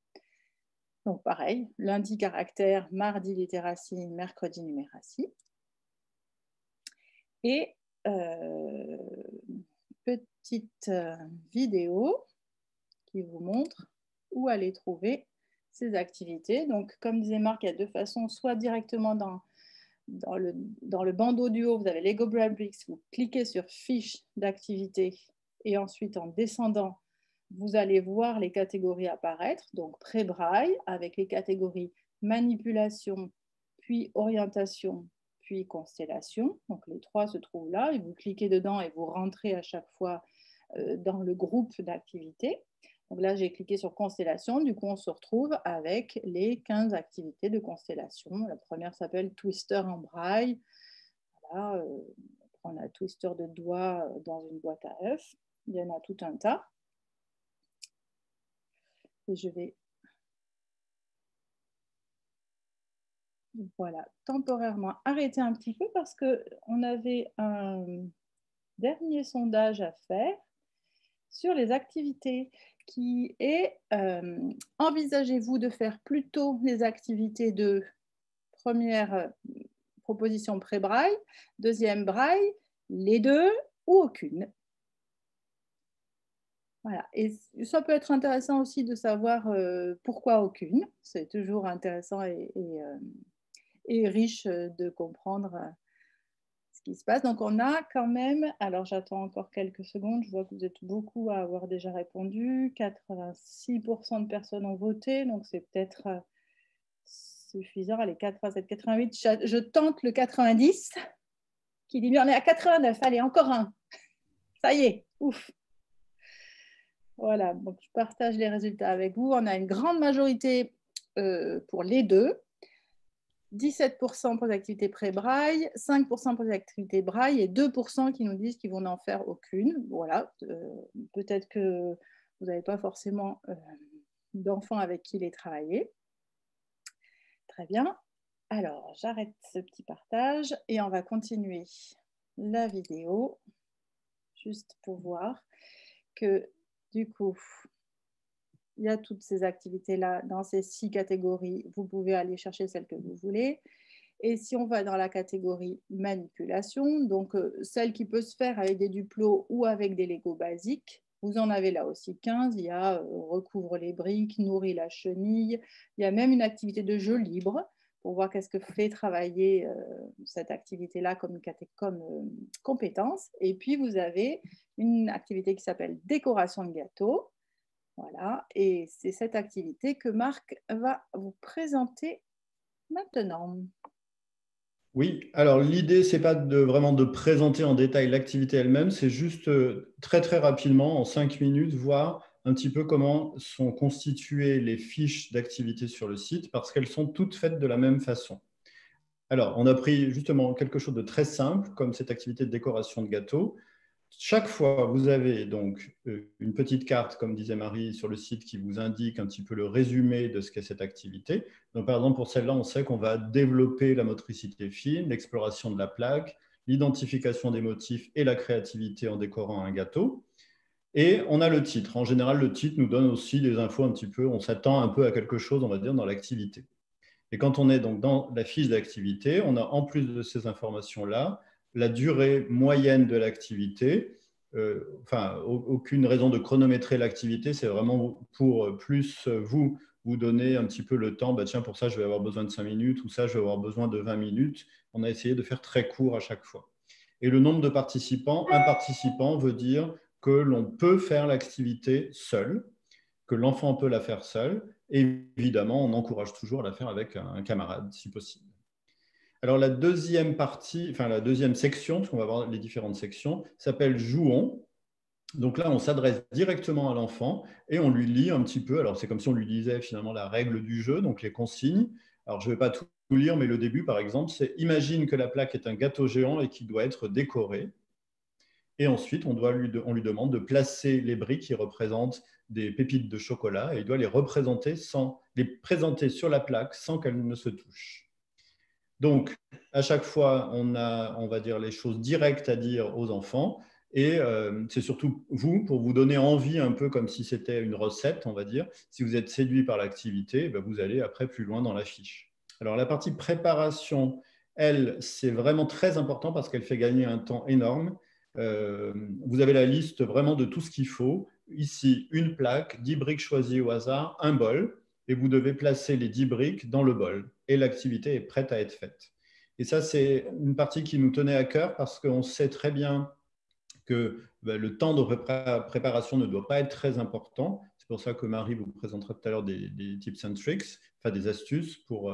Donc pareil, lundi caractère, mardi littératie, mercredi numératie. Et petite vidéo qui vous montre où aller trouver ces activités. Donc comme disait Marc, il y a deux façons, soit directement dans le bandeau du haut, vous avez Lego Braille Bricks, vous cliquez sur fiche d'activité et ensuite en descendant, vous allez voir les catégories apparaître, donc pré-braille avec les catégories manipulation, puis orientation, puis constellation. Donc les trois se trouvent là et vous cliquez dedans et vous rentrez à chaque fois dans le groupe d'activités. Donc là, j'ai cliqué sur constellation. Du coup, on se retrouve avec les 15 activités de constellation. La première s'appelle Twister en braille. Voilà, on a Twister de doigts dans une boîte à œufs. Il y en a tout un tas. Et je vais temporairement arrêter un petit peu parce qu'on avait un dernier sondage à faire sur les activités qui est envisagez-vous de faire plutôt les activités de première proposition pré-braille, deuxième braille, les deux ou aucune. Voilà. Et ça peut être intéressant aussi de savoir pourquoi aucune. C'est toujours intéressant et riche de comprendre ce qui se passe. Donc, on a quand même, alors j'attends encore quelques secondes, je vois que vous êtes beaucoup à avoir déjà répondu, 86% de personnes ont voté, donc c'est peut-être suffisant. Allez, 87, 88, je tente le 90, qui dit, mais on est à 89, allez, encore un. Ça y est, ouf. Voilà, donc je partage les résultats avec vous. On a une grande majorité pour les deux. 17% pour les activités pré-braille, 5% pour les activités braille et 2% qui nous disent qu'ils vont n'en faire aucune. Voilà, peut-être que vous n'avez pas forcément d'enfants avec qui les travailler. Très bien. Alors, j'arrête ce petit partage et on va continuer la vidéo juste pour voir que du coup, il y a toutes ces activités-là dans ces 6 catégories. Vous pouvez aller chercher celle que vous voulez. Et si on va dans la catégorie manipulation, donc celle qui peut se faire avec des duplos ou avec des Lego basiques, vous en avez là aussi 15. Il y a recouvre les briques, nourrit la chenille. Il y a même une activité de jeu libre pour voir qu'est-ce que fait travailler cette activité-là comme compétence. Et puis, vous avez une activité qui s'appelle décoration de gâteau. Voilà, et c'est cette activité que Marc va vous présenter maintenant. Oui, alors l'idée, ce n'est pas vraiment de présenter en détail l'activité elle-même, c'est juste très très rapidement, en 5 minutes, voir un petit peu comment sont constituées les fiches d'activité sur le site, parce qu'elles sont toutes faites de la même façon. Alors, on a pris justement quelque chose de très simple, comme cette activité de décoration de gâteau. Chaque fois, vous avez donc une petite carte, comme disait Marie, sur le site qui vous indique un petit peu le résumé de ce qu'est cette activité. Donc, par exemple, pour celle-là, on sait qu'on va développer la motricité fine, l'exploration de la plaque, l'identification des motifs et la créativité en décorant un gâteau. Et on a le titre. En général, le titre nous donne aussi des infos un petit peu, on s'attend un peu à quelque chose, on va dire, dans l'activité. Et quand on est donc dans la fiche d'activité, on a en plus de ces informations-là, la durée moyenne de l'activité. Aucune raison de chronométrer l'activité, c'est vraiment pour plus vous donner un petit peu le temps. Tiens, pour ça, je vais avoir besoin de 5 minutes ou ça, je vais avoir besoin de 20 minutes. On a essayé de faire très court à chaque fois. Et le nombre de participants, un participant veut dire que l'on peut faire l'activité seul, que l'enfant peut la faire seul. Et évidemment, on encourage toujours à la faire avec un camarade, si possible. Alors, la deuxième partie, la deuxième section, parce qu'on va voir les différentes sections, s'appelle « Jouons ». Donc là, on s'adresse directement à l'enfant et on lui lit un petit peu. Alors, c'est comme si on lui lisait finalement la règle du jeu, donc les consignes. Alors, je ne vais pas tout lire, mais le début, par exemple, c'est « Imagine que la plaque est un gâteau géant et qu'il doit être décoré ». Et ensuite, on lui demande de placer les briques qui représentent des pépites de chocolat et il doit les présenter sur la plaque sans qu'elles ne se touchent. Donc, à chaque fois, on a, on va dire, les choses directes à dire aux enfants. Et c'est surtout vous, pour vous donner envie, un peu comme si c'était une recette, on va dire. Si vous êtes séduit par l'activité, ben vous allez après plus loin dans la fiche. Alors, la partie préparation, elle, c'est vraiment très important parce qu'elle fait gagner un temps énorme. Vous avez la liste vraiment de tout ce qu'il faut. Ici, une plaque, 10 briques choisies au hasard, un bol, et vous devez placer les 10 briques dans le bol. Et l'activité est prête à être faite. Et ça, c'est une partie qui nous tenait à cœur parce qu'on sait très bien que le temps de préparation ne doit pas être très important. C'est pour ça que Marie vous présentera tout à l'heure des tips and tricks, enfin des astuces pour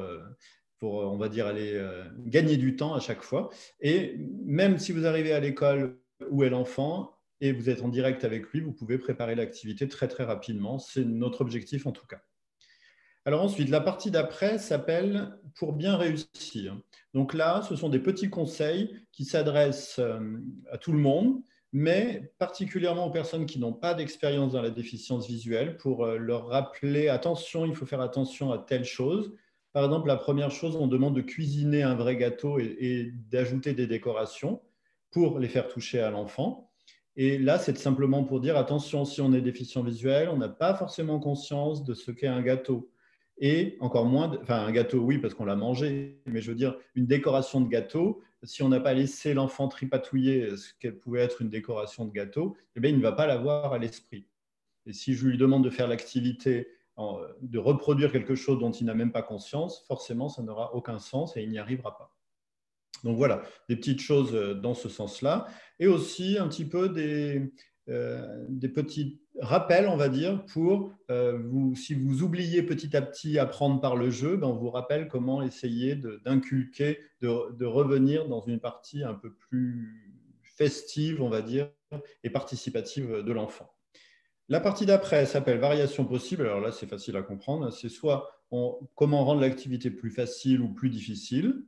on va dire, aller gagner du temps à chaque fois. Et même si vous arrivez à l'école où est l'enfant et vous êtes en direct avec lui, vous pouvez préparer l'activité très, très rapidement. C'est notre objectif en tout cas. Alors ensuite, la partie d'après s'appelle « Pour bien réussir ». Donc là, ce sont des petits conseils qui s'adressent à tout le monde, mais particulièrement aux personnes qui n'ont pas d'expérience dans la déficience visuelle pour leur rappeler « Attention, il faut faire attention à telle chose ». Par exemple, la première chose, on demande de cuisiner un vrai gâteau et d'ajouter des décorations pour les faire toucher à l'enfant. Et là, c'est simplement pour dire « Attention, si on est déficient visuel, on n'a pas forcément conscience de ce qu'est un gâteau ». Et encore moins, enfin un gâteau, oui, parce qu'on l'a mangé, mais je veux dire, une décoration de gâteau, si on n'a pas laissé l'enfant tripatouiller ce qu'elle pouvait être une décoration de gâteau, eh bien, il ne va pas l'avoir à l'esprit. Et si je lui demande de faire l'activité, de reproduire quelque chose dont il n'a même pas conscience, forcément, ça n'aura aucun sens et il n'y arrivera pas. Donc voilà, des petites choses dans ce sens-là. Et aussi un petit peu des petits rappels, on va dire, pour si vous oubliez petit à petit apprendre par le jeu, ben on vous rappelle comment essayer d'inculquer, de revenir dans une partie un peu plus festive, on va dire, et participative de l'enfant. La partie d'après s'appelle variation possible. Alors là, c'est facile à comprendre. C'est soit comment rendre l'activité plus facile ou plus difficile.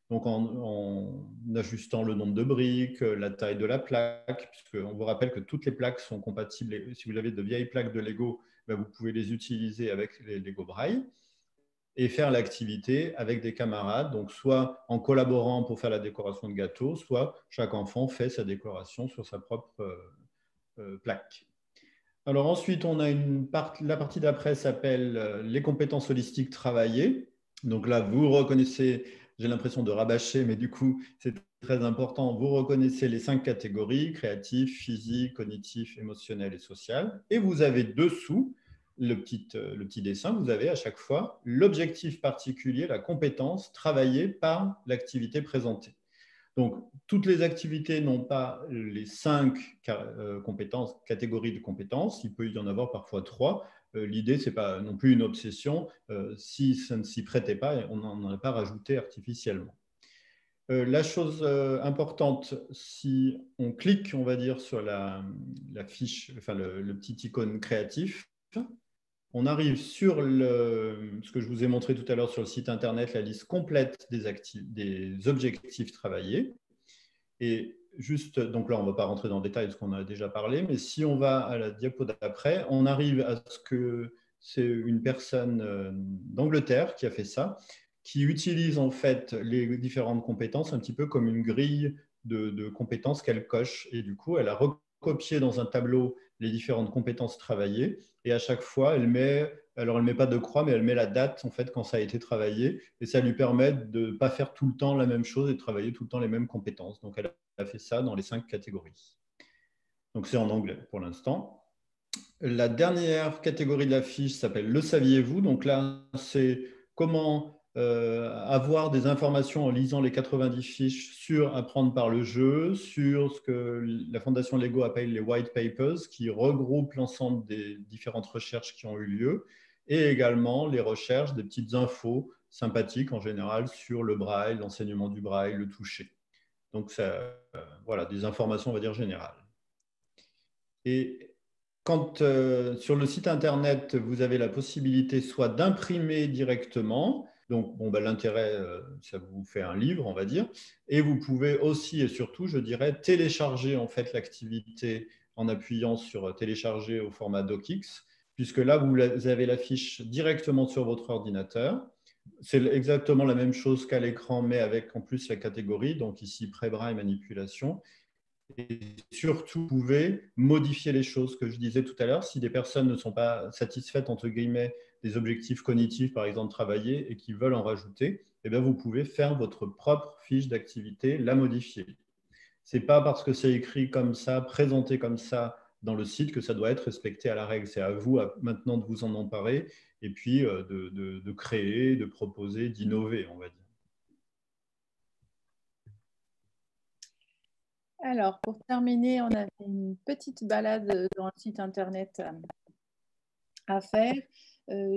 Donc en ajustant le nombre de briques, la taille de la plaque, puisqu'on vous rappelle que toutes les plaques sont compatibles. Si vous avez de vieilles plaques de Lego, ben vous pouvez les utiliser avec les Lego Braille et faire l'activité avec des camarades, donc soit en collaborant pour faire la décoration de gâteau, soit chaque enfant fait sa décoration sur sa propre plaque. Alors ensuite, on a la partie d'après s'appelle les compétences holistiques travaillées. Donc là, vous reconnaissez, j'ai l'impression de rabâcher, mais du coup, c'est très important. Vous reconnaissez les 5 catégories, créatif, physique, cognitif, émotionnel et social. Et vous avez dessous le petit dessin, vous avez à chaque fois l'objectif particulier, la compétence travaillée par l'activité présentée. Donc, toutes les activités n'ont pas les 5 catégories de compétences. Il peut y en avoir parfois 3. L'idée, ce n'est pas non plus une obsession. Si ça ne s'y prêtait pas, on n'en aurait pas rajouté artificiellement. La chose importante, si on clique, on va dire, sur la fiche, enfin le petit icône créatif, on arrive sur ce que je vous ai montré tout à l'heure sur le site internet, la liste complète des objectifs travaillés. Et juste, donc là, on ne va pas rentrer dans le détail de ce qu'on a déjà parlé, mais si on va à la diapo d'après, on arrive à ce que c'est une personne d'Angleterre qui a fait ça, qui utilise en fait les différentes compétences un petit peu comme une grille de compétences qu'elle coche. Et du coup, elle a recopié dans un tableau les différentes compétences travaillées. Et à chaque fois, elle met pas de croix, mais elle met la date en fait quand ça a été travaillé. Et ça lui permet de ne pas faire tout le temps la même chose et de travailler tout le temps les mêmes compétences. Donc, elle a fait ça dans les 5 catégories. Donc, c'est en anglais pour l'instant. La dernière catégorie de la fiche s'appelle « Le saviez-vous » Donc là, c'est comment avoir des informations en lisant les 90 fiches sur apprendre par le jeu, sur ce que la Fondation Lego appelle les white papers, qui regroupent l'ensemble des différentes recherches qui ont eu lieu, et également les recherches des petites infos sympathiques en général sur le braille, l'enseignement du braille, le toucher. Donc, voilà, des informations, on va dire, générales. Et quand sur le site internet, vous avez la possibilité soit d'imprimer directement, Donc, bon, ben, l'intérêt, ça vous fait un livre, on va dire. Et vous pouvez aussi et surtout, je dirais, télécharger en fait l'activité en appuyant sur télécharger au format DocX, puisque là, vous avez la fiche directement sur votre ordinateur. C'est exactement la même chose qu'à l'écran, mais avec en plus la catégorie, donc ici pré-braille manipulation. Et surtout, vous pouvez modifier les choses que je disais tout à l'heure. Si des personnes ne sont pas satisfaites, entre guillemets, des objectifs cognitifs, par exemple, travailler, et qui veulent en rajouter, eh bien, vous pouvez faire votre propre fiche d'activité, la modifier. Ce n'est pas parce que c'est écrit comme ça, présenté comme ça dans le site que ça doit être respecté à la règle. C'est à vous maintenant de vous en emparer et puis de créer, de proposer, d'innover, on va dire. Alors, pour terminer, on avait une petite balade dans le site internet à faire,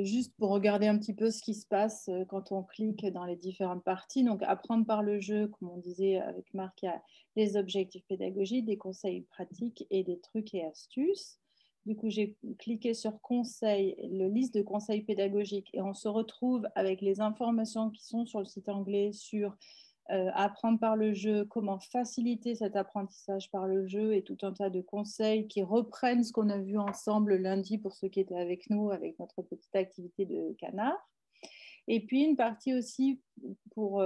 juste pour regarder un petit peu ce qui se passe quand on clique dans les différentes parties. Donc, apprendre par le jeu, comme on disait avec Marc, il y a les objectifs pédagogiques, des conseils pratiques et des trucs et astuces. Du coup, j'ai cliqué sur conseils, le liste de conseils pédagogiques, et on se retrouve avec les informations qui sont sur le site anglais sur apprendre par le jeu, comment faciliter cet apprentissage par le jeu et tout un tas de conseils qui reprennent ce qu'on a vu ensemble lundi pour ceux qui étaient avec nous avec notre petite activité de canard. Et puis une partie aussi pour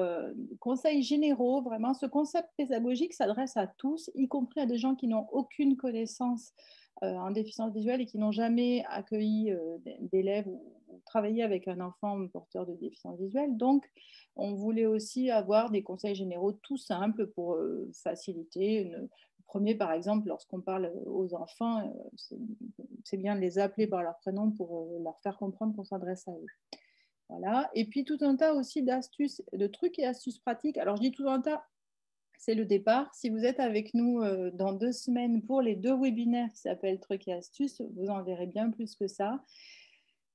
conseils généraux. Vraiment, ce concept pédagogique s'adresse à tous, y compris à des gens qui n'ont aucune connaissance en déficience visuelle et qui n'ont jamais accueilli d'élèves ou travaillé avec un enfant porteur de déficience visuelle. Donc, on voulait aussi avoir des conseils généraux tout simples pour faciliter. Le premier, par exemple, lorsqu'on parle aux enfants, c'est bien de les appeler par leur prénom pour leur faire comprendre qu'on s'adresse à eux. Voilà. Et puis tout un tas aussi d'astuces, de trucs et astuces pratiques. Alors je dis tout un tas, c'est le départ. Si vous êtes avec nous dans 2 semaines pour les 2 webinaires qui s'appellent trucs et astuces, vous en verrez bien plus que ça.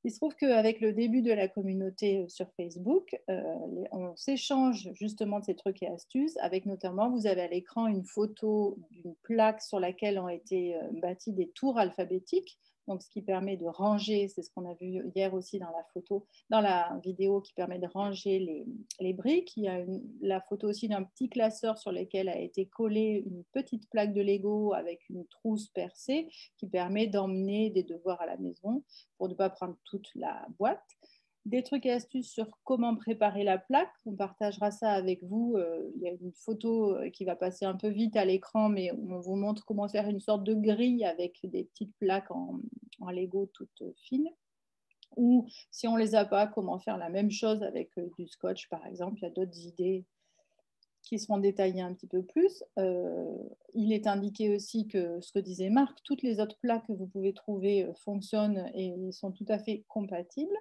Il se trouve qu'avec le début de la communauté sur Facebook, on s'échange justement de ces trucs et astuces, avec notamment, vous avez à l'écran une photo d'une plaque sur laquelle ont été bâtis des tours alphabétiques. Donc, ce qui permet de ranger, c'est ce qu'on a vu hier aussi dans la photo, dans la vidéo, qui permet de ranger les briques. Il y a la photo aussi d'un petit classeur sur lequel a été collée une petite plaque de Lego avec une trousse percée qui permet d'emmener des devoirs à la maison pour ne pas prendre toute la boîte. Des trucs et astuces sur comment préparer la plaque. On partagera ça avec vous. Il y a une photo qui va passer un peu vite à l'écran, mais on vous montre comment faire une sorte de grille avec des petites plaques en Lego toutes fines. Ou si on ne les a pas, comment faire la même chose avec du scotch, par exemple. Il y a d'autres idées qui seront détaillées un petit peu plus. Il est indiqué aussi que, ce que disait Marc, toutes les autres plaques que vous pouvez trouver fonctionnent et sont tout à fait compatibles.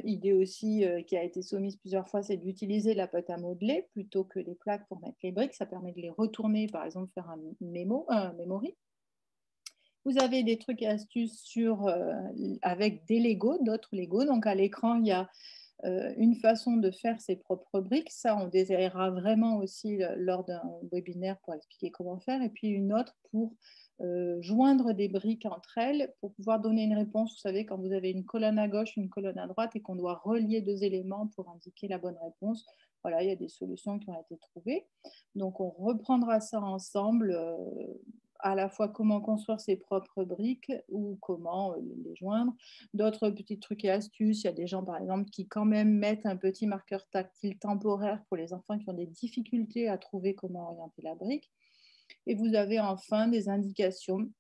Idée aussi qui a été soumise plusieurs fois, c'est d'utiliser la pâte à modeler plutôt que les plaques pour mettre les briques. Ça permet de les retourner, par exemple, faire un memory. Vous avez des trucs et astuces avec des Lego, d'autres Lego. Donc à l'écran, il y a une façon de faire ses propres briques. Ça, on détaillera vraiment aussi lors d'un webinaire pour expliquer comment faire. Et puis une autre pour joindre des briques entre elles pour pouvoir donner une réponse. Vous savez, quand vous avez une colonne à gauche, une colonne à droite et qu'on doit relier 2 éléments pour indiquer la bonne réponse, voilà, il y a des solutions qui ont été trouvées. Donc, on reprendra ça ensemble, à la fois comment construire ses propres briques ou comment les joindre. D'autres petits trucs et astuces, il y a des gens, par exemple, qui quand même mettent un petit marqueur tactile temporaire pour les enfants qui ont des difficultés à trouver comment orienter la brique. Et vous avez enfin des indications.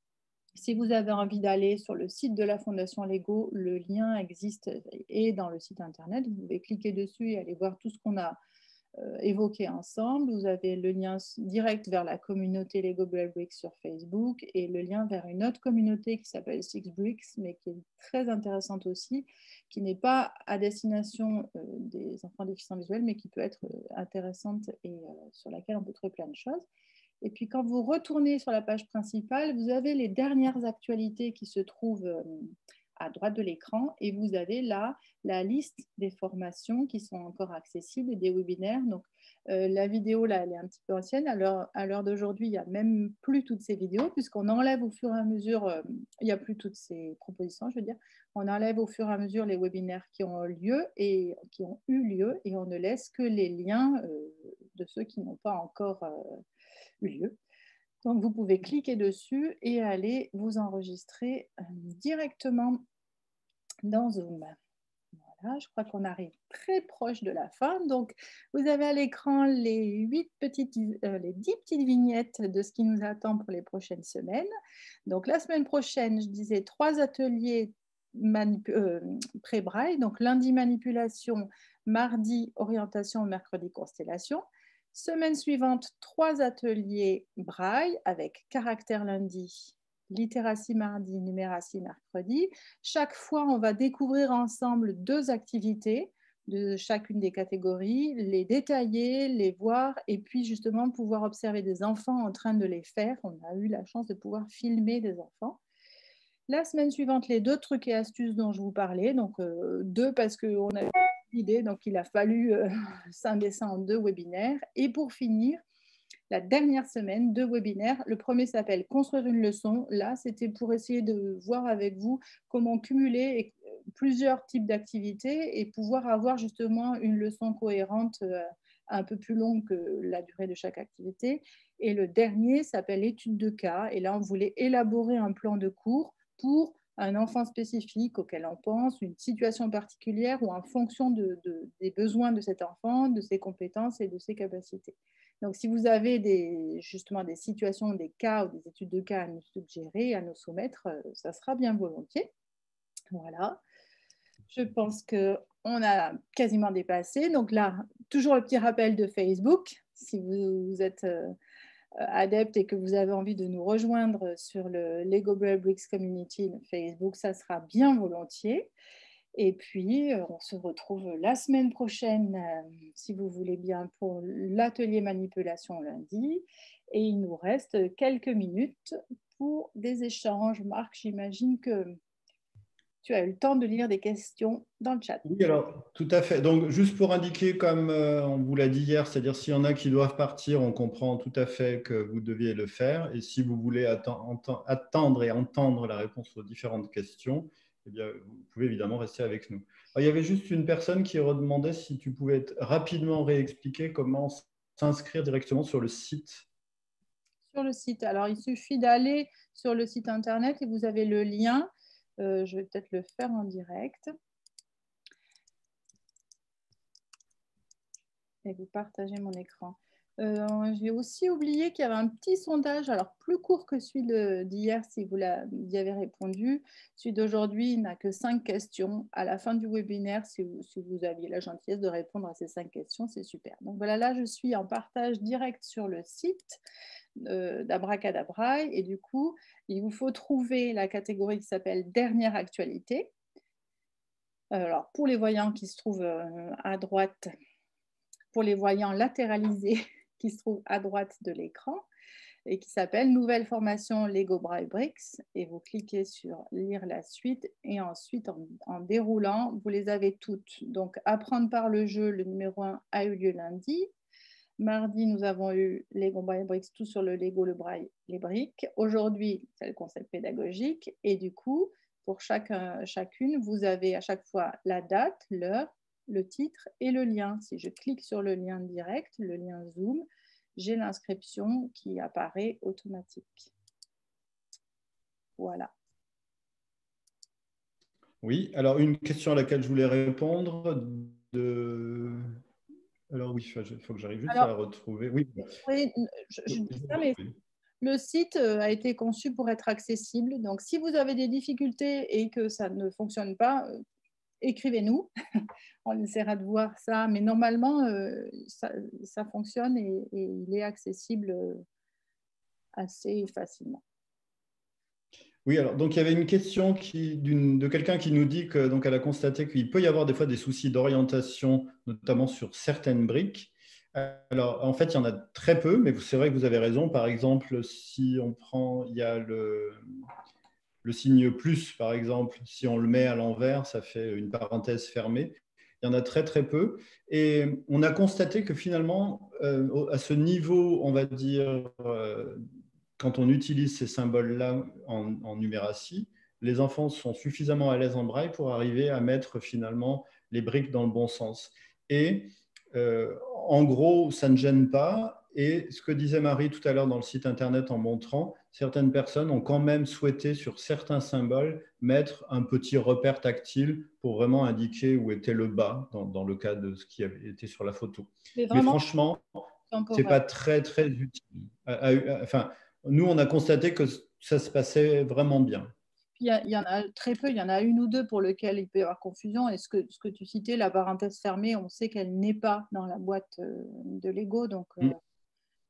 Si vous avez envie d'aller sur le site de la Fondation Lego, le lien existe et dans le site internet. Vous pouvez cliquer dessus et aller voir tout ce qu'on a évoqué ensemble. Vous avez le lien direct vers la communauté Lego Braille Bricks sur Facebook et le lien vers une autre communauté qui s'appelle Six Bricks, mais qui est très intéressante aussi, qui n'est pas à destination des enfants déficients visuels, mais qui peut être intéressante et sur laquelle on peut trouver plein de choses. Et puis, quand vous retournez sur la page principale, vous avez les dernières actualités qui se trouvent à droite de l'écran et vous avez là la liste des formations qui sont encore accessibles et des webinaires. Donc, la vidéo, là, elle est un petit peu ancienne. À l'heure d'aujourd'hui, il n'y a même plus toutes ces vidéos puisqu'on enlève au fur et à mesure, il n'y a plus toutes ces propositions, je veux dire. On enlève au fur et à mesure les webinaires qui ont lieu et qui ont eu lieu et on ne laisse que les liens de ceux qui n'ont pas encore eu lieu. Donc, vous pouvez cliquer dessus et aller vous enregistrer directement dans Zoom. Voilà, je crois qu'on arrive très proche de la fin. Donc, vous avez à l'écran les 10 petites vignettes de ce qui nous attend pour les prochaines semaines. Donc, la semaine prochaine, je disais 3 ateliers pré-braille. Donc, lundi, manipulation, mardi, orientation, mercredi, constellation. Semaine suivante, 3 ateliers braille avec caractère lundi, littératie mardi, numératie mercredi. Chaque fois, on va découvrir ensemble 2 activités de chacune des catégories, les détailler, les voir et puis justement pouvoir observer des enfants en train de les faire. On a eu la chance de pouvoir filmer des enfants. La semaine suivante, les 2 trucs et astuces dont je vous parlais. Donc, 2 parce qu'on a eu l'idée, donc il a fallu scinder ça en 2 webinaires. Et pour finir, la dernière semaine, 2 webinaires. Le premier s'appelle « Construire une leçon ». Là, c'était pour essayer de voir avec vous comment cumuler plusieurs types d'activités et pouvoir avoir justement une leçon cohérente un peu plus longue que la durée de chaque activité. Et le dernier s'appelle « Étude de cas ». Et là, on voulait élaborer un plan de cours pour un enfant spécifique auquel on pense, une situation particulière ou en fonction des besoins de cet enfant, de ses compétences et de ses capacités. Donc, si vous avez justement des situations, des cas ou des études de cas à nous suggérer, à nous soumettre, ça sera bien volontiers. Voilà. Je pense qu'on a quasiment dépassé. Donc là, toujours le petit rappel de Facebook. Si vous êtes adepte et que vous avez envie de nous rejoindre sur le Lego Braille Bricks Community Facebook, ça sera bien volontiers. Et puis, on se retrouve la semaine prochaine, si vous voulez bien, pour l'atelier manipulation lundi. Et il nous reste quelques minutes pour des échanges. Marc, j'imagine que tu as eu le temps de lire des questions dans le chat. Oui, alors, tout à fait. Donc, juste pour indiquer, comme on vous l'a dit hier, c'est-à-dire s'il y en a qui doivent partir, on comprend tout à fait que vous deviez le faire. Et si vous voulez attendre et entendre la réponse aux différentes questions, eh bien, vous pouvez évidemment rester avec nous. Alors, il y avait juste une personne qui redemandait si tu pouvais rapidement réexpliquer comment s'inscrire directement sur le site. Sur le site. Alors, il suffit d'aller sur le site internet et vous avez le lien. Je vais peut-être le faire en direct. Et vous partagez mon écran. J'ai aussi oublié qu'il y avait un petit sondage, alors plus court que celui d'hier si vous y avez répondu. Celui d'aujourd'hui, il n'a que 5 questions. À la fin du webinaire, si vous aviez la gentillesse de répondre à ces 5 questions, c'est super. Donc voilà, là, je suis en partage direct sur le site d'Abracadabraille. Et du coup, il vous faut trouver la catégorie qui s'appelle « Dernière actualité ». Alors, pour les voyants qui se trouvent à droite, pour les voyants latéralisés qui se trouvent à droite de l'écran et qui s'appelle « Nouvelle formation Lego Braille Bricks ». Et vous cliquez sur « Lire la suite » et ensuite, en déroulant, vous les avez toutes. Donc, apprendre par le jeu, le numéro 1 a eu lieu lundi. Mardi, nous avons eu Lego Braille Bricks, tout sur le Lego, le Braille, les briques. Aujourd'hui, c'est le concept pédagogique. Et du coup, pour chacune, vous avez à chaque fois la date, l'heure, le titre et le lien. Si je clique sur le lien direct, le lien Zoom, j'ai l'inscription qui apparaît automatique. Voilà. Oui, alors une question à laquelle je voulais répondre. Alors oui, il faut que j'arrive juste à la retrouver. Oui, oui, je dis ça, mais le site a été conçu pour être accessible. Donc, si vous avez des difficultés et que ça ne fonctionne pas, écrivez-nous. On essaiera de voir ça. Mais normalement, ça fonctionne et il est accessible assez facilement. Oui, alors donc il y avait une question de quelqu'un qui nous dit que donc elle a constaté qu'il peut y avoir des fois des soucis d'orientation, notamment sur certaines briques. Alors en fait, il y en a très peu, mais c'est vrai que vous avez raison. Par exemple, si on prend, il y a le signe plus, par exemple, si on le met à l'envers, ça fait une parenthèse fermée. Il y en a très, très peu. Et on a constaté que finalement, à ce niveau, on va dire, quand on utilise ces symboles-là en numératie, les enfants sont suffisamment à l'aise en braille pour arriver à mettre finalement les briques dans le bon sens. Et en gros, ça ne gêne pas. Et ce que disait Marie tout à l'heure dans le site internet en montrant, certaines personnes ont quand même souhaité sur certains symboles mettre un petit repère tactile pour vraiment indiquer où était le bas dans le cas de ce qui avait été sur la photo. Mais franchement, ce n'est pas très, très utile. Enfin, nous, on a constaté que ça se passait vraiment bien. Il y en a très peu, il y en a une ou deux pour lesquelles il peut y avoir confusion. Et ce que tu citais, la parenthèse fermée, on sait qu'elle n'est pas dans la boîte de Lego, donc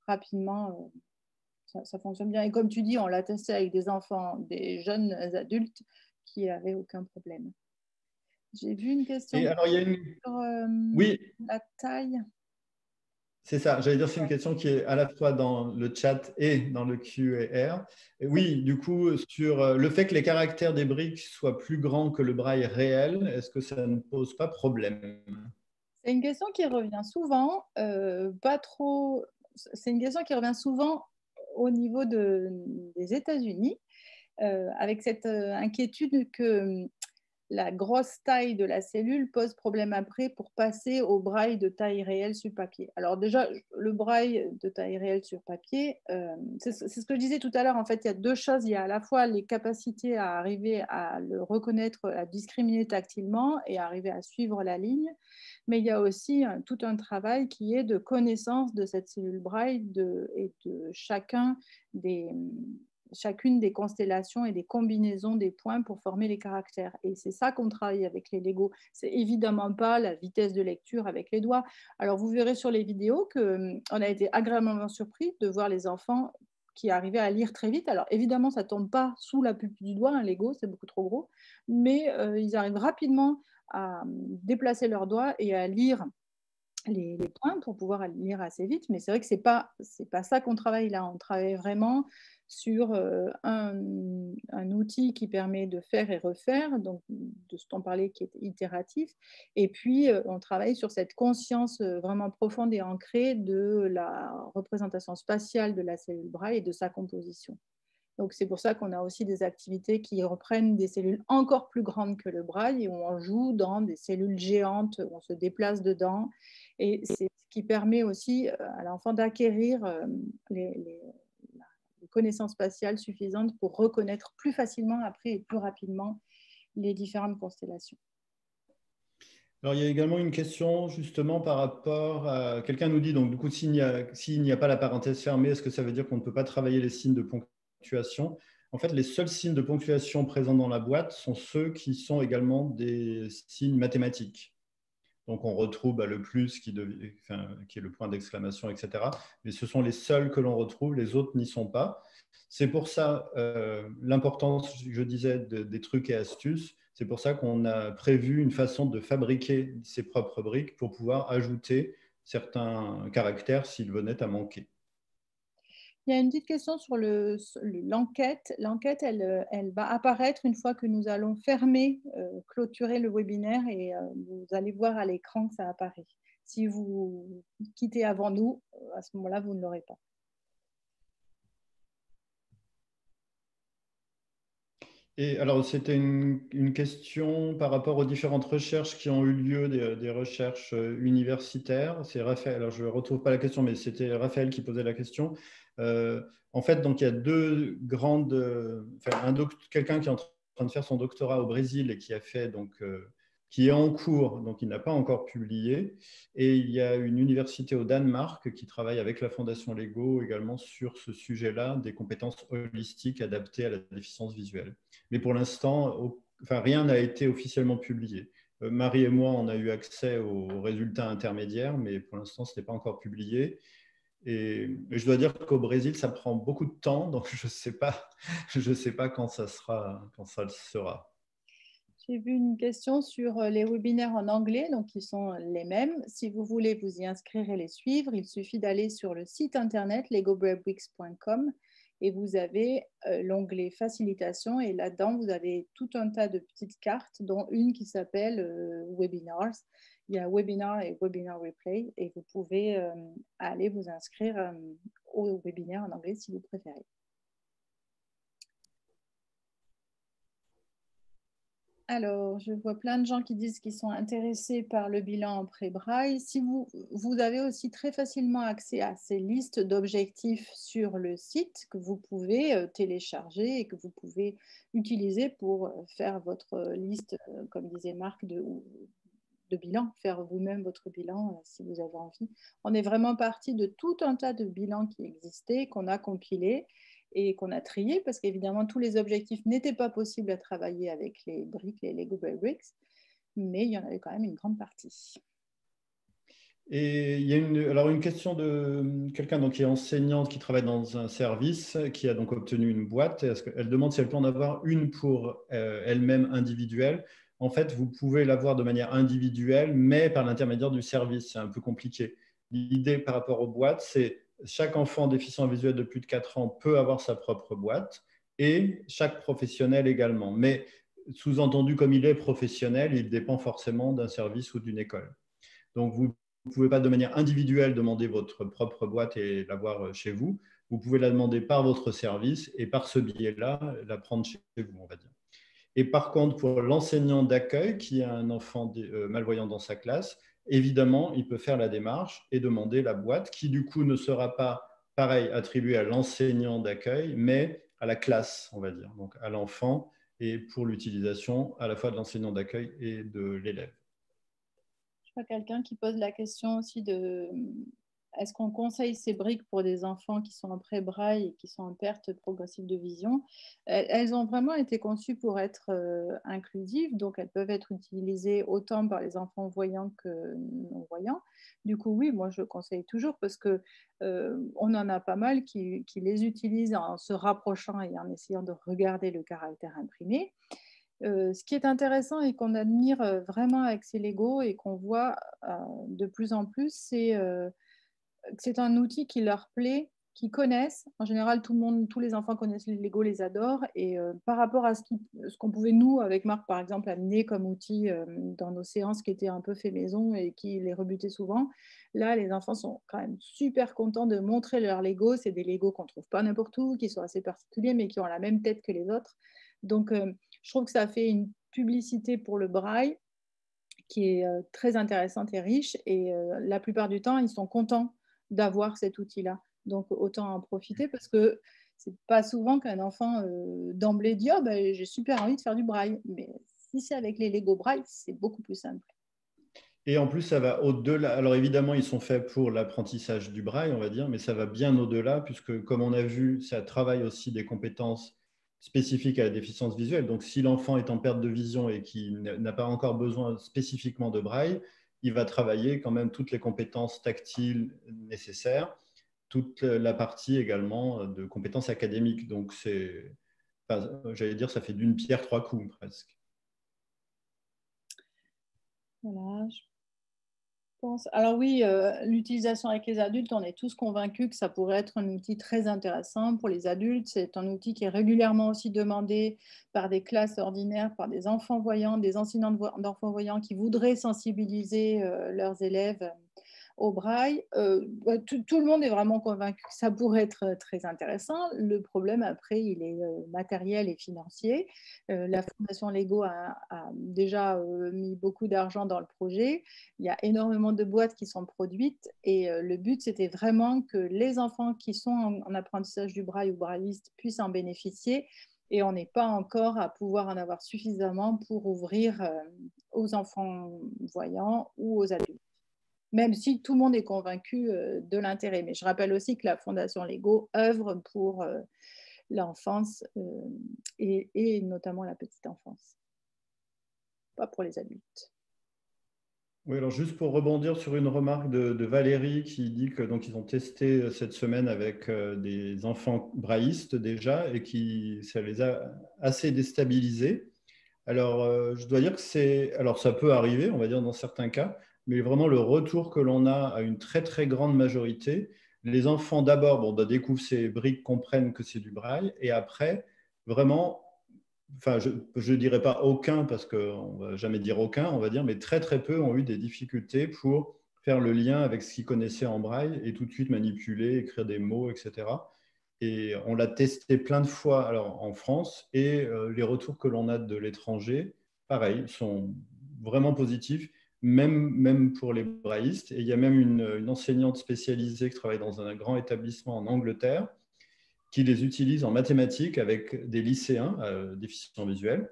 rapidement, ça fonctionne bien. Et comme tu dis, on l'a testé avec des enfants, des jeunes adultes qui n'avaient aucun problème. J'ai vu une question sur oui. la taille. C'est ça, j'allais dire, c'est une question qui est à la fois dans le chat et dans le Q&A. Oui, du coup, sur le fait que les caractères des briques soient plus grands que le braille réel, est-ce que ça ne pose pas problème? C'est une question qui revient souvent, pas trop. C'est une question qui revient souvent au niveau des États-Unis, avec cette inquiétude que la grosse taille de la cellule pose problème après pour passer au braille de taille réelle sur papier. Alors déjà, le braille de taille réelle sur papier, c'est ce que je disais tout à l'heure, en fait, il y a deux choses. Il y a à la fois les capacités à arriver à le reconnaître, à discriminer tactilement et à arriver à suivre la ligne, mais il y a aussi tout un travail qui est de connaissance de cette cellule braille et de chacune des constellations et des combinaisons des points pour former les caractères. Et c'est ça qu'on travaille avec les Lego. C'est évidemment pas la vitesse de lecture avec les doigts. Alors vous verrez sur les vidéos qu'on a été agréablement surpris de voir les enfants qui arrivaient à lire très vite. Alors évidemment, ça ne tombe pas sous la pupille du doigt, un Lego, c'est beaucoup trop gros, mais ils arrivent rapidement à déplacer leurs doigts et à lire les points pour pouvoir lire assez vite. Mais c'est vrai que c'est pas ça qu'on travaille là. On travaille vraiment sur un outil qui permet de faire et refaire, donc de ce dont on parlait qui est itératif. Et puis, on travaille sur cette conscience vraiment profonde et ancrée de la représentation spatiale de la cellule braille et de sa composition. Donc, c'est pour ça qu'on a aussi des activités qui reprennent des cellules encore plus grandes que le braille et où on joue dans des cellules géantes, où on se déplace dedans. Et c'est ce qui permet aussi à l'enfant d'acquérir les connaissances spatiales suffisantes pour reconnaître plus facilement après et plus rapidement les différentes constellations. Alors, il y a également une question justement par rapport à… Quelqu'un nous dit, donc du coup, s'il n'y a pas la parenthèse fermée, est-ce que ça veut dire qu'on ne peut pas travailler les signes de ponctuation? En fait, les seuls signes de ponctuation présents dans la boîte sont ceux qui sont également des signes mathématiques. Donc, on retrouve le plus qui est le point d'exclamation, etc. Mais ce sont les seuls que l'on retrouve, les autres n'y sont pas. C'est pour ça l'importance, je disais, des trucs et astuces. C'est pour ça qu'on a prévu une façon de fabriquer ses propres briques pour pouvoir ajouter certains caractères s'ils venaient à manquer. Il y a une petite question sur l'enquête. L'enquête, elle va apparaître une fois que nous allons fermer, clôturer le webinaire et vous allez voir à l'écran que ça apparaît. Si vous quittez avant nous, à ce moment-là, vous ne l'aurez pas. Et alors, c'était une question par rapport aux différentes recherches qui ont eu lieu, des recherches universitaires. C'est Raphaël, alors je ne retrouve pas la question, mais c'était Raphaël qui posait la question. En fait, donc, il y a deux grandes… quelqu'un qui est en train de faire son doctorat au Brésil et qui a fait donc… qui est en cours, donc il n'a pas encore publié. Et il y a une université au Danemark qui travaille avec la Fondation Lego également sur ce sujet-là, des compétences holistiques adaptées à la déficience visuelle. Mais pour l'instant, rien n'a été officiellement publié. Marie et moi, on a eu accès aux résultats intermédiaires, mais pour l'instant, ce n'est pas encore publié. Et je dois dire qu'au Brésil, ça prend beaucoup de temps, donc je ne sais pas quand ça le sera. J'ai vu une question sur les webinaires en anglais, donc qui sont les mêmes. Si vous voulez vous y inscrire et les suivre, il suffit d'aller sur le site internet legobraillebricks.com et vous avez l'onglet facilitation et là-dedans, vous avez tout un tas de petites cartes, dont une qui s'appelle Webinars. Il y a Webinar et Webinar Replay et vous pouvez aller vous inscrire au webinaire en anglais si vous préférez. Alors, je vois plein de gens qui disent qu'ils sont intéressés par le bilan en pré-braille. Si vous avez aussi très facilement accès à ces listes d'objectifs sur le site que vous pouvez télécharger et que vous pouvez utiliser pour faire votre liste, comme disait Marc, de bilan, faire vous-même votre bilan si vous avez envie. On est vraiment parti de tout un tas de bilans qui existaient, qu'on a compilés et qu'on a triés, parce qu'évidemment, tous les objectifs n'étaient pas possibles à travailler avec les briques, les Lego Braille Bricks, mais il y en avait quand même une grande partie. Et il y a une question de quelqu'un qui est enseignante, qui travaille dans un service, qui a donc obtenu une boîte. Elle demande si elle peut en avoir une pour elle-même individuelle. En fait, vous pouvez l'avoir de manière individuelle, mais par l'intermédiaire du service. C'est un peu compliqué. L'idée par rapport aux boîtes, c'est chaque enfant déficient visuel de plus de 4 ans peut avoir sa propre boîte et chaque professionnel également. Mais sous-entendu, comme il est professionnel, il dépend forcément d'un service ou d'une école. Donc, vous ne pouvez pas de manière individuelle demander votre propre boîte et l'avoir chez vous. Vous pouvez la demander par votre service et par ce biais-là, la prendre chez vous, on va dire. Et par contre, pour l'enseignant d'accueil qui a un enfant malvoyant dans sa classe, évidemment, il peut faire la démarche et demander la boîte qui, du coup, ne sera pas, pareil, attribuée à l'enseignant d'accueil, mais à la classe, on va dire, donc à l'enfant et pour l'utilisation à la fois de l'enseignant d'accueil et de l'élève. Je vois quelqu'un qui pose la question aussi de est-ce qu'on conseille ces briques pour des enfants qui sont en pré-braille et qui sont en perte progressive de vision? Elles ont vraiment été conçues pour être inclusives, donc elles peuvent être utilisées autant par les enfants voyants que non-voyants. Du coup, oui, moi je conseille toujours parce que on en a pas mal qui les utilisent en se rapprochant et en essayant de regarder le caractère imprimé. Ce qui est intéressant et qu'on admire vraiment avec ces Lego et qu'on voit de plus en plus, c'est que c'est un outil qui leur plaît, qu'ils connaissent. En général, tous les enfants connaissent les Lego, les adorent. Et par rapport à ce qu'on pouvait, nous, avec Marc, par exemple, amener comme outil dans nos séances qui étaient un peu fait maison et qui les rebutaient souvent, là, les enfants sont quand même super contents de montrer leurs Lego. C'est des Lego qu'on ne trouve pas n'importe où, qui sont assez particuliers, mais qui ont la même tête que les autres. Donc, je trouve que ça fait une publicité pour le braille qui est très intéressante et riche. Et la plupart du temps, ils sont contents d'avoir cet outil-là. Donc, autant en profiter parce que c'est pas souvent qu'un enfant d'emblée dit « Oh, ben, j'ai super envie de faire du braille ». Mais si c'est avec les Lego braille, c'est beaucoup plus simple. Et en plus, ça va au-delà. Alors évidemment, ils sont faits pour l'apprentissage du braille, on va dire, mais ça va bien au-delà, puisque comme on a vu, ça travaille aussi des compétences spécifiques à la déficience visuelle. Donc si l'enfant est en perte de vision et qui n'a pas encore besoin spécifiquement de braille, il va travailler quand même toutes les compétences tactiles nécessaires, toute la partie également de compétences académiques. Donc c'est, enfin, j'allais dire, ça fait d'une pierre trois coups presque. Voilà, je pense. Alors oui, l'utilisation avec les adultes, on est tous convaincus que ça pourrait être un outil très intéressant pour les adultes. C'est un outil qui est régulièrement aussi demandé par des classes ordinaires, par des enfants voyants, des enseignants d'enfants voyants qui voudraient sensibiliser leurs élèves au braille. Tout le monde est vraiment convaincu que ça pourrait être très intéressant. Le problème, après, il est matériel et financier. La Fondation Lego a déjà mis beaucoup d'argent dans le projet. Il y a énormément de boîtes qui sont produites et le but, c'était vraiment que les enfants qui sont en apprentissage du braille ou brailliste puissent en bénéficier. Et on n'est pas encore à pouvoir en avoir suffisamment pour ouvrir aux enfants voyants ou aux adultes, même si tout le monde est convaincu de l'intérêt. Mais je rappelle aussi que la Fondation Lego œuvre pour l'enfance et notamment la petite enfance, pas pour les adultes. Oui, alors juste pour rebondir sur une remarque de Valérie qui dit que donc ils ont testé cette semaine avec des enfants braillistes déjà et qui ça les a assez déstabilisés. Alors je dois dire que alors ça peut arriver, on va dire dans certains cas, mais vraiment le retour que l'on a à une très très grande majorité, les enfants d'abord découvrent ces briques, comprennent que c'est du braille, et après, vraiment, enfin, je ne dirais pas aucun, parce qu'on ne va jamais dire aucun, on va dire, mais très très peu ont eu des difficultés pour faire le lien avec ce qu'ils connaissaient en braille et tout de suite manipuler, écrire des mots, etc. Et on l'a testé plein de fois alors, en France, et les retours que l'on a de l'étranger, pareil, sont vraiment positifs, même pour les braillistes. Et il y a même une enseignante spécialisée qui travaille dans un grand établissement en Angleterre, qui les utilise en mathématiques avec des lycéens déficients visuels.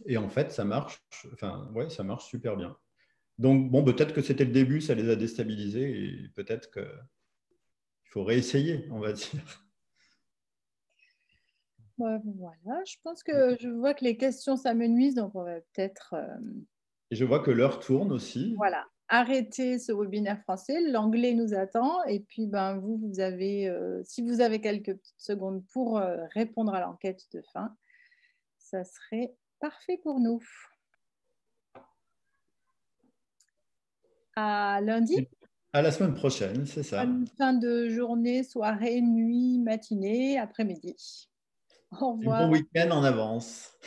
Et en fait, ça marche, enfin, ouais, ça marche super bien. Donc, bon, peut-être que c'était le début, ça les a déstabilisés, et peut-être qu'il faut réessayer, on va dire. Ouais, voilà, je pense que je vois que les questions s'amenuisent, donc on va peut-être Et je vois que l'heure tourne aussi. voilà, arrêter ce webinaire français. L'anglais nous attend. Et puis, ben, vous avez, si vous avez quelques petites secondes pour répondre à l'enquête de fin, ça serait parfait pour nous. À lundi. À la semaine prochaine, c'est ça. Bonne fin de journée, soirée, nuit, matinée, après-midi. Au Et revoir. bon week-end en avance.